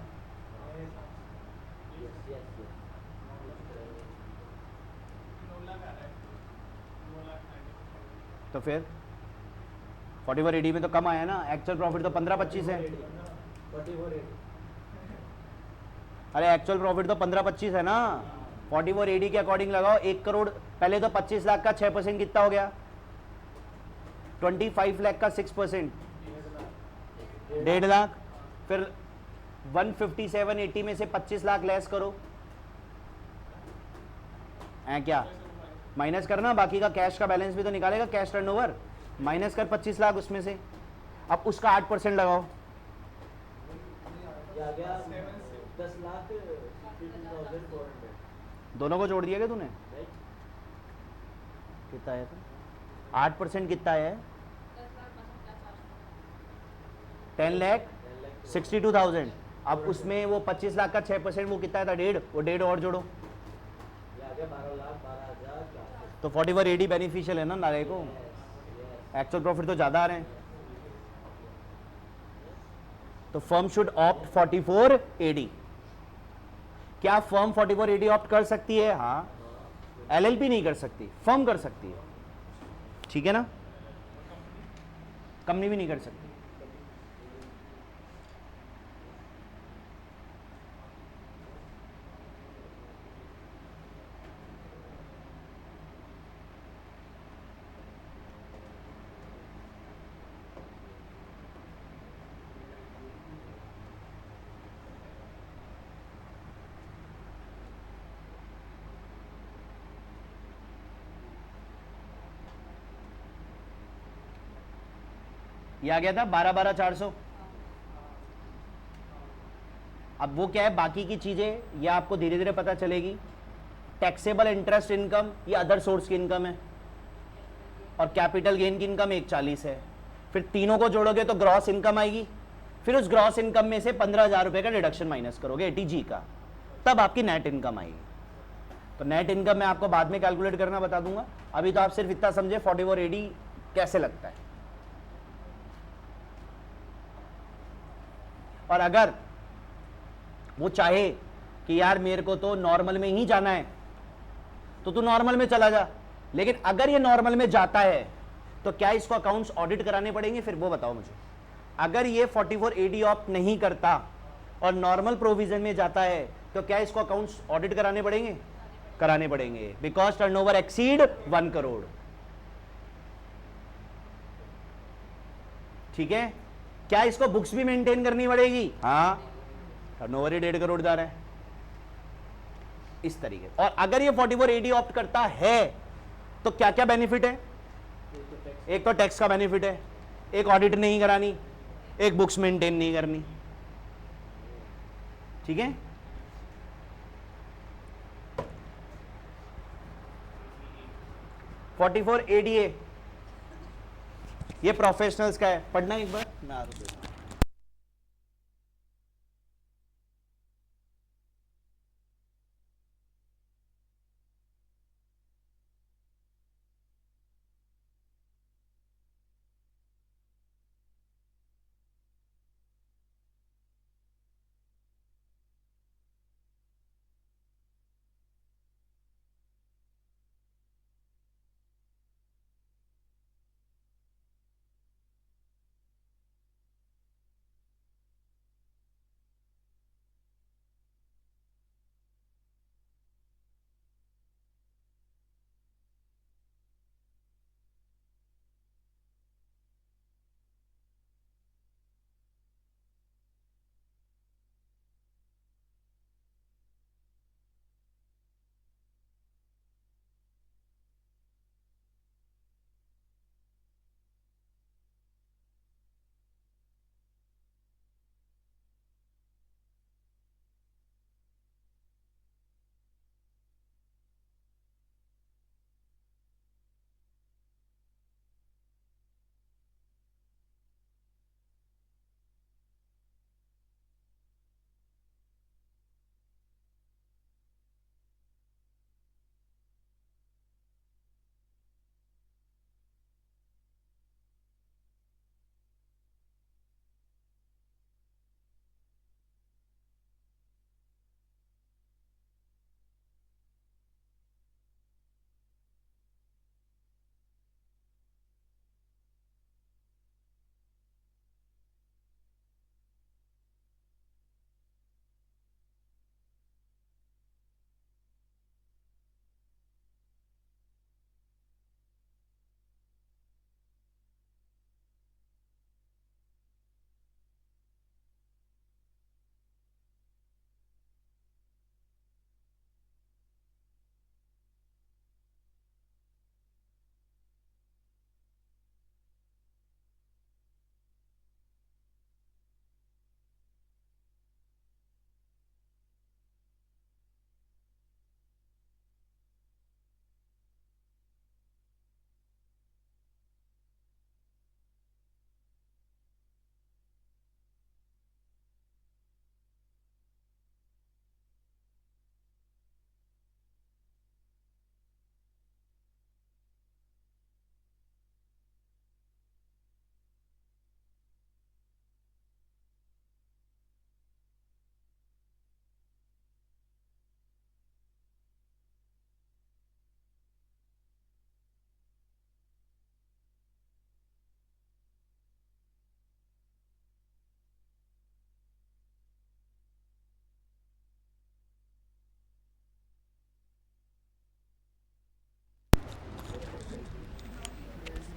तो फिर 44 AD में तो कम आया ना, एक्चुअल प्रॉफिट तो 15-25 है। 44 AD। अरे एक्चुअल प्रॉफिट तो 15-25 है ना। 44 AD के अकॉर्डिंग लगाओ 1 करोड़। पहले तो 25 लाख का 6% कितना हो गया? 25 लाख का 6% 1.5 लाख। फिर 157.80 में से 25 लाख लेस करो, है क्या? माइनस करना, बाकी का कैश का बैलेंस भी तो निकालेगा, कैश टर्नओवर माइनस कर 25 लाख उसमें से। अब उसका 8% लगाओ। ये आ गया 10,62,400। दोनों को जोड़ दिया क्या तूने? राइट। कितना आया था? 8% कितना आया है? 10,62,000। अब उसमें वो 25 लाख का 6% वो कितना था? 1.5। वो 1.5 और जोड़ो, ये आ गया 12,12,400। तो 44 AD बेनिफिशियल है ना नारे को। एक्चुअल प्रॉफिट तो ज़्यादा आ रहे हैं, तो फर्म शुड ऑप्ट 44 AD। क्या फर्म 44 AD ऑप्ट कर सकती है? हाँ। LLP नहीं कर सकती, फर्म कर सकती है, ठीक है ना? कंपनी भी नहीं कर सकती। ये आ गया था 12,400। अब वो क्या है, बाकी की चीजें ये आपको धीरे धीरे पता चलेगी। टैक्सेबल इंटरेस्ट इनकम ये अदर सोर्स की इनकम है, और कैपिटल गेन की इनकम 140 है। फिर तीनों को जोड़ोगे तो ग्रॉस इनकम आएगी। फिर उस ग्रॉस इनकम में से 15,000 रुपए का डिडक्शन माइनस करोगे ATG का, तब आपकी नेट इनकम आएगी। तो नेट इनकम मैं आपको बाद में कैलकुलेट करना बता दूंगा, अभी तो आप सिर्फ इतना समझे 44 AD कैसे लगता है। और अगर वो चाहे कि यार मेरे को तो नॉर्मल में ही जाना है तो तू नॉर्मल में चला जा, लेकिन अगर ये नॉर्मल में जाता है तो क्या इसको अकाउंट्स ऑडिट कराने पड़ेंगे, फिर वो बताओ मुझे। अगर ये 44 AD ऑप्ट नहीं करता और नॉर्मल प्रोविजन में जाता है तो क्या इसको अकाउंट्स ऑडिट कराने पड़ेंगे, कराने पड़ेंगे, बिकॉज टर्नओवर एक्सीड 1 करोड़। ठीक है, क्या इसको बुक्स भी मेंटेन करनी पड़ेगी, हाँ, टर्नओवर ही 1.5 करोड़ जा रहा है इस तरीके। और अगर ये 44 AD ऑप्ट करता है तो क्या क्या बेनिफिट है, एक तो टैक्स का बेनिफिट है, एक ऑडिट नहीं करानी, एक बुक्स मेंटेन नहीं करनी। ठीक है, $44 ADA ये प्रोफेशनल्स का है, पढ़ना एक बार ना।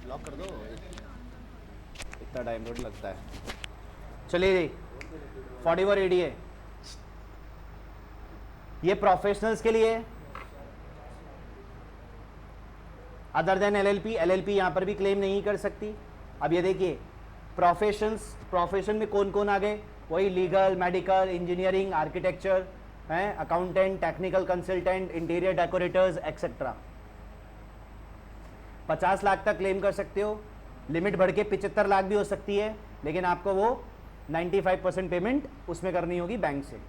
लॉक कर दो, इतना टाइम रोड लगता है। चलिए जी, 44 ADA ये प्रोफेशनल्स के लिए, अदर देन LLP, LLP यहां पर भी क्लेम नहीं कर सकती। अब ये देखिए प्रोफेशन में कौन कौन आ गए, वही लीगल, मेडिकल, इंजीनियरिंग, आर्किटेक्चर हैं, accountant, technical consultant, interior decorators etcetera. 50 lakh तक क्लेम कर सकते हो, लिमिट बढ़ के 75 लाख भी हो सकती है, लेकिन आपको वो 95% पेमेंट उसमें करनी होगी बैंक से।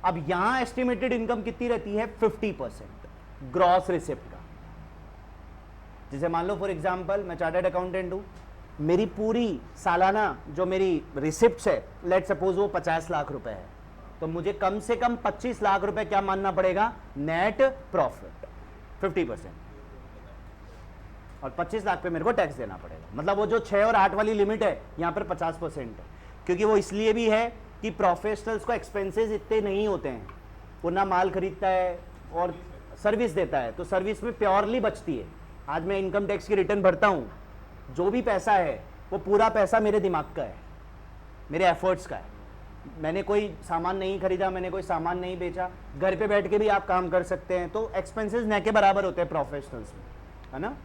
अब यहां एस्टिमेटेड इनकम कितनी रहती है? 50% ग्रॉस रिसिप्ट का। जैसे मान लो फॉर एग्जांपल मैं चार्टर्ड अकाउंटेंट हूं, मेरी पूरी सालाना जो मेरी रिसिप्ट्स है, लेट सपोज वो 50 लाख रुपए है, तो मुझे कम से कम 25 लाख रुपए क्या मानना पड़ेगा? नेट प्रॉफिट 50%, और 25 लाख पे मेरे को टैक्स देना पड़ेगा। मतलब वो जो 6 और 8 वाली लिमिट है यहां पर 50% है, क्योंकि वो इसलिए भी है कि प्रोफेशनल्स को एक्सपेंसेस इतने नहीं होते हैं, वो ना माल खरीदता है और सर्विस देता है, तो सर्विस में प्योरली बचती है। आज मैं इनकम टैक्स की रिटर्न भरता हूं, जो भी पैसा है वो पूरा पैसा मेरे दिमाग का है, मेरे एफर्ट्स का है। मैंने कोई सामान नहीं खरीदा, मैंने कोई सामान नहीं बेचा, घर पे बैठ के भी आप काम कर सकते हैं, तो एक्सपेंसेस न के बराबर होते हैं प्रोफेशनल्स में, है ना।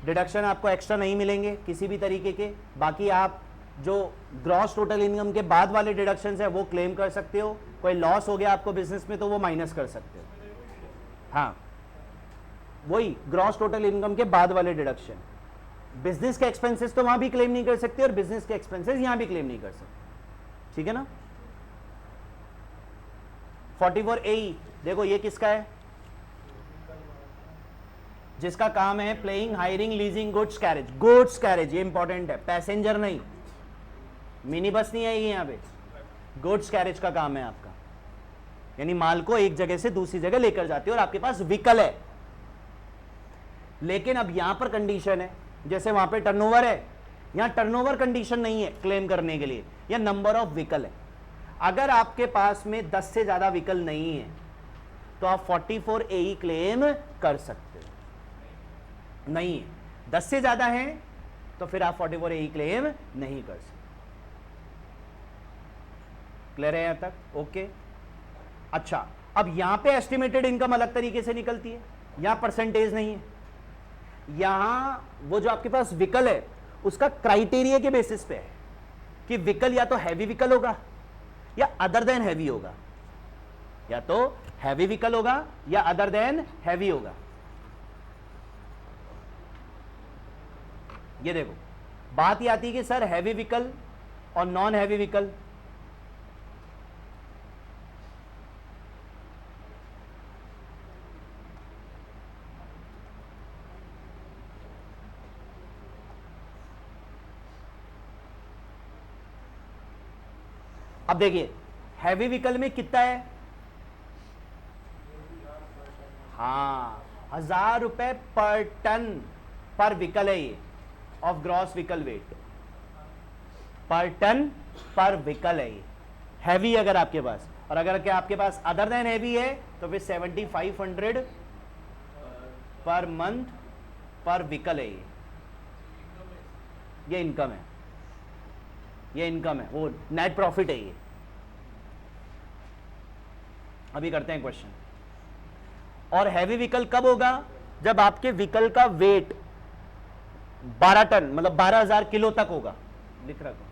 डिडक्शन आपको एक्स्ट्रा नहीं मिलेंगे किसी भी तरीके के। बाकी आप जो ग्रॉस टोटल इनकम के बाद वाले डिडक्शंस है वो क्लेम कर सकते हो। कोई लॉस हो गया आपको बिजनेस में तो वो माइनस कर सकते हो। हाँ, वही ग्रॉस टोटल इनकम के बाद वाले डिडक्शन। बिजनेस के एक्सपेंसेस तो वहां भी क्लेम नहीं कर सकते और बिजनेस के एक्सपेंसेस यहां भी क्लेम नहीं कर सकते, ठीक है ना। 44A देखो ये किसका है? जिसका काम है playing, hiring, leasing goods carriage. Goods carriage ये इंपॉर्टेंट है, पैसेंजर नहीं, मिनी बस नहीं आएगी यहां पे। गुड्स कैरेज का काम है आपका, यानी माल को एक जगह से दूसरी जगह लेकर जाते हो और आपके पास व्हीकल है। लेकिन अब यहां पर कंडीशन है, जैसे वहां पे टर्नओवर है, यहां टर्नओवर कंडीशन नहीं है क्लेम करने के लिए, या नंबर ऑफ व्हीकल है। अगर आपके पास में 10 से ज्यादा व्हीकल नहीं है तो आप 44AE क्लेम कर सकते हो। नहीं है, 10 से ज्यादा है तो फिर आप 44AE क्लेम नहीं कर सकते। क्लियर है यहां तक? ओके। अच्छा, अब यहां पे एस्टिमेटेड इनकम अलग तरीके से निकलती है, यहां परसेंटेज नहीं है। यहां वो जो आपके पास व्हीकल है उसका क्राइटेरिया के बेसिस पे है कि व्हीकल या तो हैवी व्हीकल होगा या अदर देन हैवी होगा, या तो हैवी व्हीकल होगा या अदर देन हैवी होगा। ये देखो बात ये आती है कि सर हैवी व्हीकल और नॉन हैवी व्हीकल, अब देखिए हैवी व्हीकल में कितना है? हाँ, 1000 रुपए पर टन पर व्हीकल है ये, ऑफ ग्रॉस व्हीकल वेट पर टन पर व्हीकल है ये, हैवी अगर आपके पास। और अगर क्या आपके पास अदर देन हैवी है तो फिर 7500 पर मंथ पर व्हीकल है ये इनकम है, ये इनकम है, वो नेट प्रॉफिट है ये। अभी करते हैं क्वेश्चन। और हैवी व्हीकल कब होगा? जब आपके व्हीकल का वेट 12 टन मतलब 12,000 किलो तक होगा। लिख रखा हूं,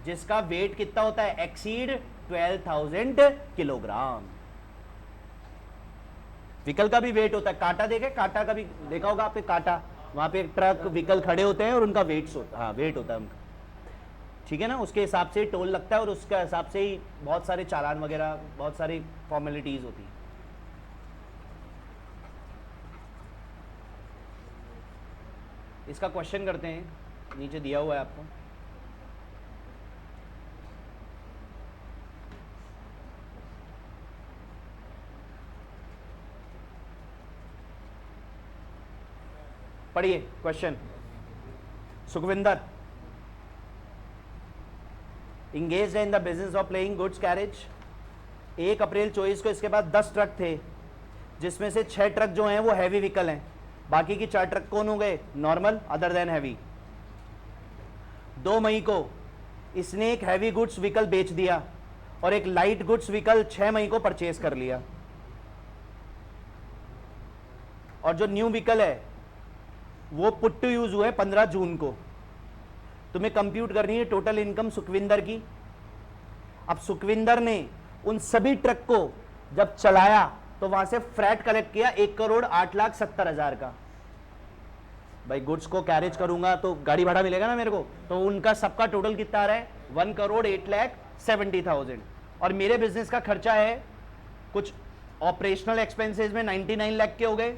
जिसका वेट कितना होता है? Exceed 12,000 kilogram. व्हीकल का भी वेट होता है। कांटा देखे? कांटा का भी देखा होगा आपने, कांटा वहां पे ट्रक व्हीकल खड़े होते हैं और उनका वेट होता है, हाँ वेट होता है उनका, ठीक है ना। उसके हिसाब से टोल लगता है और उसके हिसाब से ही बहुत सारे चालान वगैरह, बहुत सारी फॉर्मेलिटीज होती है। इसका क्वेश्चन करते हैं, नीचे दिया हुआ है आपको। पढ़िए question. Sukhvinder, engage in the business of playing goods carriage. 1 अप्रैल 24 को इसके पास 10 ट्रक थे, जिसमें से 6 ट्रक जो हैं वो हैवी व्हीकल हैं, बाकी की 4 ट्रक कौन हो गए? Normal other than heavy. 2 मई को इसने एक हैवी गुड्स व्हीकल बेच दिया और एक लाइट गुड्स व्हीकल 6 मई को परचेज कर लिया। और जो न्यू व्हीकल है वो पुट टू यूज हुआ है 15 जून को। तुम्हें कंप्यूट करनी है टोटल इनकम सुखविंदर की। अब सुखविंदर ने उन सभी ट्रक को जब चलाया तो वहां से फ्रैट कलेक्ट किया 1,08,70,000 का। भाई गुड्स को कैरेज करूंगा तो गाड़ी भाड़ा मिलेगा ना मेरे को, तो उनका सबका टोटल कितना आ रहा है 1,08,70,000 और मेरे बिजनेस का खर्चा है कुछ ऑपरेशनल एक्सपेंसेस में 99 लाख के हो गए,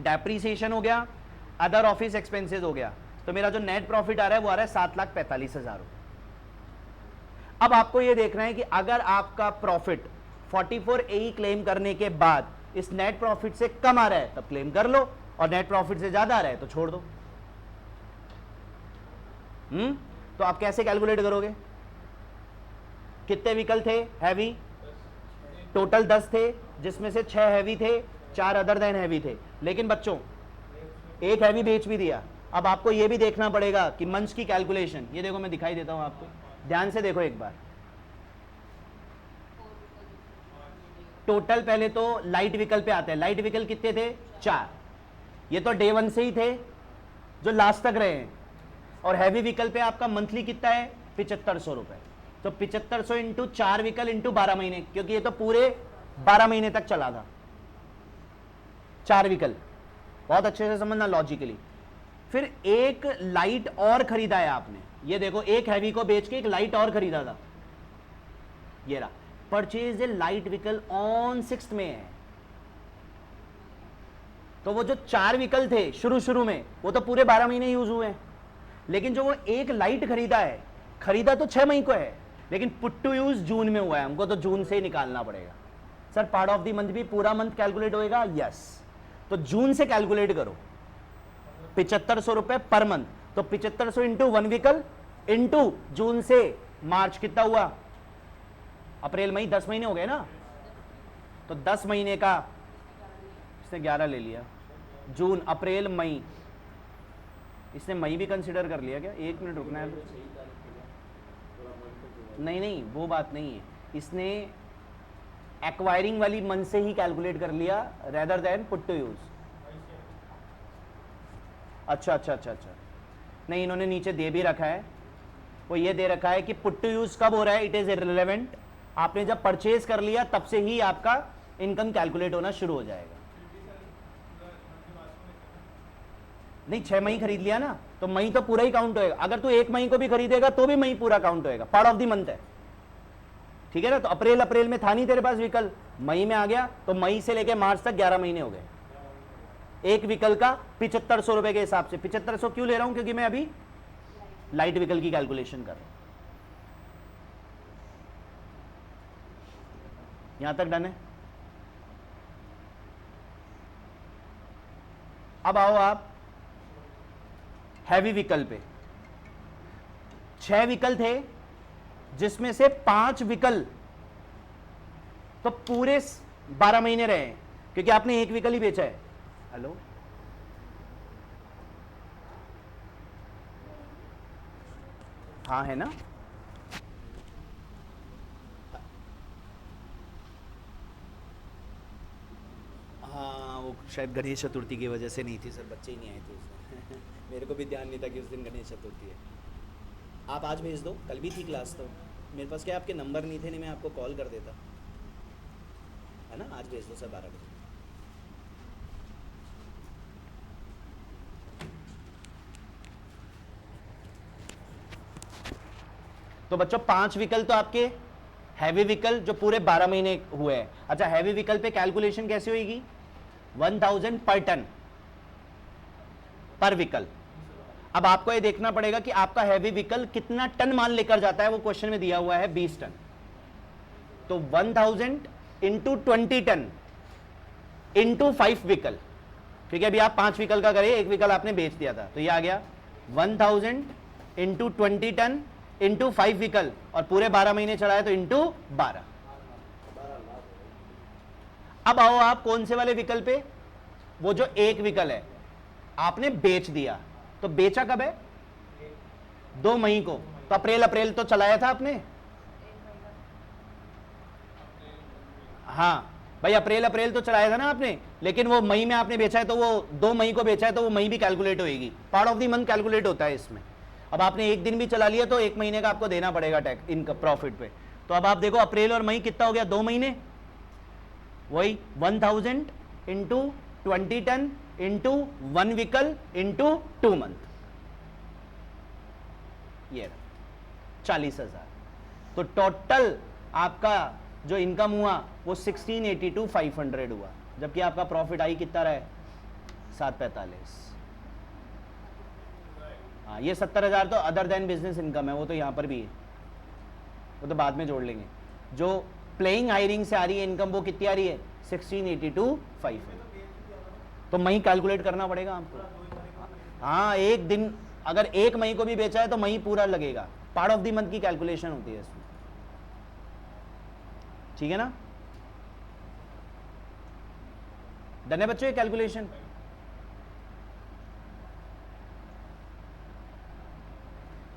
डेप्रीसिएशन हो गया, अदर ऑफिस एक्सपेंसेस हो गया, तो मेरा जो नेट प्रॉफिट आ रहा है वो आ रहा है 7,45,000। अब आपको ये देखना है कि अगर आपका प्रॉफिट 44A क्लेम करने के बाद इस नेट प्रॉफिट से कम आ रहा है तब क्लेम कर लो, और नेट प्रॉफिट से ज्यादा आ रहा है तो छोड़ दो। तो आप कैसे कैलकुलेट करोगे? कितने व्हीकल थे हैवी? टोटल 10 थे, जिसमें से 6 हैवी थे, 4 अदर देन हैवी थे। लेकिन बच्चों एक हैवी बेच भी दिया। अब आपको यह भी देखना पड़ेगा कि मंथ्स की कैलकुलेशन, ये देखो मैं दिखाई देता हूं आपको, ध्यान से देखो एक बार। टोटल पहले तो लाइट व्हीकल पे आते हैं। लाइट व्हीकल कितने थे? 4। ये तो डे 1 से ही थे जो लास्ट तक रहे हैं। और हैवी व्हीकल पे आपका मंथली कितना है? 7500 रुपए। तो 7500 इंटू 4 व्हीकल इंटू 12 महीने, क्योंकि ये तो पूरे 12 महीने तक चला था 4 व्हीकल। बहुत अच्छे से समझना लॉजिकली। फिर एक लाइट और खरीदा है आपने, ये देखो एक हैवी को बेच के एक लाइट और खरीदा था, ये रहा। Purchase a light vehicle on 6th में है। तो वो जो 4 व्हीकल थे शुरू में वो तो पूरे 12 महीने यूज हुए हैं, लेकिन जो वो एक लाइट खरीदा है, खरीदा तो 6 मई को है, लेकिन पुट टू यूज जून में हुआ है, हमको तो जून से ही निकालना पड़ेगा। Sir part of the month भी पूरा मंथ कैलकुलेट होएगा? यस। तो जून से कैलकुलेट करो, 7500 रुपए पर मंथ। तो 7500 इंटू 1 व्हीकल इंटू जून से मार्च कितना हुआ? अप्रैल मई 10 महीने हो गए ना। तो 10 महीने का इसने 11 ले लिया, जून अप्रैल मई, इसने मई भी कंसिडर कर लिया क्या? 1 मिनट रुकना है। नहीं वो बात नहीं है, इसने एक्वायरिंग वाली मंथ से ही कैलकुलेट कर लिया rather than put to use. अच्छा, नहीं इन्होंने नीचे दे भी रखा है, वो ये दे रखा है कि पुट टू यूज कब हो रहा है, इट इज इररिलेवेंट। आपने जब परचेज कर लिया तब से ही आपका इनकम कैलकुलेट होना शुरू हो जाएगा। नहीं 6 मई खरीद लिया ना, तो मई तो पूरा ही काउंट होएगा। अगर तू 1 मई को भी खरीदेगा तो भी मई पूरा काउंट होएगा, पार्ट ऑफ द मंथ है, ठीक है ना। तो अप्रैल में था नहीं तेरे पास व्हीकल, मई में आ गया, तो मई से लेके मार्च तक 11 महीने हो गए। एक व्हीकल का 7500 रुपए के हिसाब से। 7500 क्यों ले रहा हूं? क्योंकि मैं अभी लाइट व्हीकल की कैलकुलेशन कर रहा हूं। यहां तक डन है? अब आओ आप हैवी व्हीकल पे। 6 व्हीकल थे, जिसमें से 5 व्हीकल तो पूरे 12 महीने रहे हैं, क्योंकि आपने एक व्हीकल ही बेचा है। हेलो, हाँ है ना? हाँ वो शायद गणेश चतुर्थी की वजह से नहीं थी सर, बच्चे ही नहीं आए थे उसमें मेरे को भी ध्यान नहीं था कि उस दिन गणेश चतुर्थी है। आप आज भेज दो, कल भी थी क्लास, तो मेरे पास क्या आपके नंबर नहीं थे, नहीं मैं आपको कॉल कर देता, है ना। आज भेज दो सर 12 बजे। तो बच्चों 5 व्हीकल तो आपके हैवी व्हीकल जो पूरे 12 महीने हुए हैं। अच्छा हैवी व्हीकल पे कैलकुलेशन कैसे होगी? 1000 पर टन पर व्हीकल। अब आपको ये देखना पड़ेगा कि आपका हैवी व्हीकल कितना टन माल लेकर जाता है, वो क्वेश्चन में दिया हुआ है 20 टन। तो 1000 इंटू 20 टन इंटू 5 व्हीकल, क्योंकि अभी आप 5 व्हीकल का करिए, एक व्हीकल आपने बेच दिया था, तो ये आ गया 1000 इंटू 20 टन इंटू 5 व्हीकल, और पूरे 12 महीने चलाए तो इंटू 12। अब आओ आप कौन से वाले व्हीकल पे? वो जो एक व्हीकल है आपने बेच दिया, तो बेचा कब है? 2 मई को। तो अप्रैल तो चलाया था आपने। हाँ भाई अप्रैल तो चलाया था ना आपने, लेकिन वो मई में आपने बेचा है, तो वो 2 मई को बेचा है, तो वो मई भी कैलकुलेट होगी, part of the month calculate होता है इसमें। अब आपने एक दिन भी चला लिया तो 1 महीने का आपको देना पड़ेगा टैक्स इनकम प्रॉफिट पे। तो अब आप देखो अप्रैल और मई कितना हो गया? 2 महीने। वही 1000 into 20 ton into 1 vehicle into 2 month, ये 40,000। तो टोटल आपका जो इनकम हुआ वो 1682,500 हुआ, जबकि आपका प्रॉफिट आई कितना रहा है 745। हाँ, ये 70,000 तो अदर देन बिजनेस इनकम है, वो तो यहां पर भी है, वो तो बाद में जोड़ लेंगे। जो प्लेइंग हायरिंग से आ रही है इनकम वो कितनी आ रही है 1682,500। तो मई कैलकुलेट करना पड़ेगा आपको। हाँ, एक दिन अगर 1 मई को भी बेचा है तो मई पूरा लगेगा, पार्ट ऑफ द मंथ की कैलकुलेशन होती है इसमें, ठीक है ना। डन है बच्चों ये कैलकुलेशन।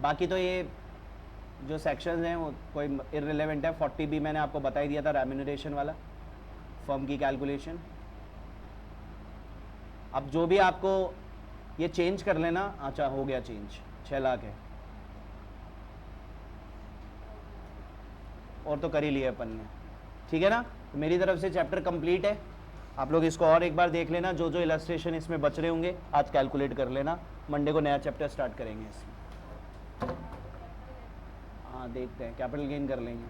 बाकी तो ये जो सेक्शंस हैं वो कोई इररिलेवेंट है। 40B मैंने आपको बता ही दिया था, रेम्यूनरेशन वाला, फर्म की कैलकुलेशन। अब जो भी आपको ये चेंज कर लेना। अच्छा, हो गया चेंज, 6 लाख है, और तो कर ही लिया अपन ने, ठीक है ना। तो मेरी तरफ से चैप्टर कंप्लीट है। आप लोग इसको और एक बार देख लेना, जो जो इलस्ट्रेशन इसमें बच रहे होंगे आज कैलकुलेट कर लेना, मंडे को नया चैप्टर स्टार्ट करेंगे इसमें। हाँ, देखते हैं, कैपिटल गेन कर लेंगे।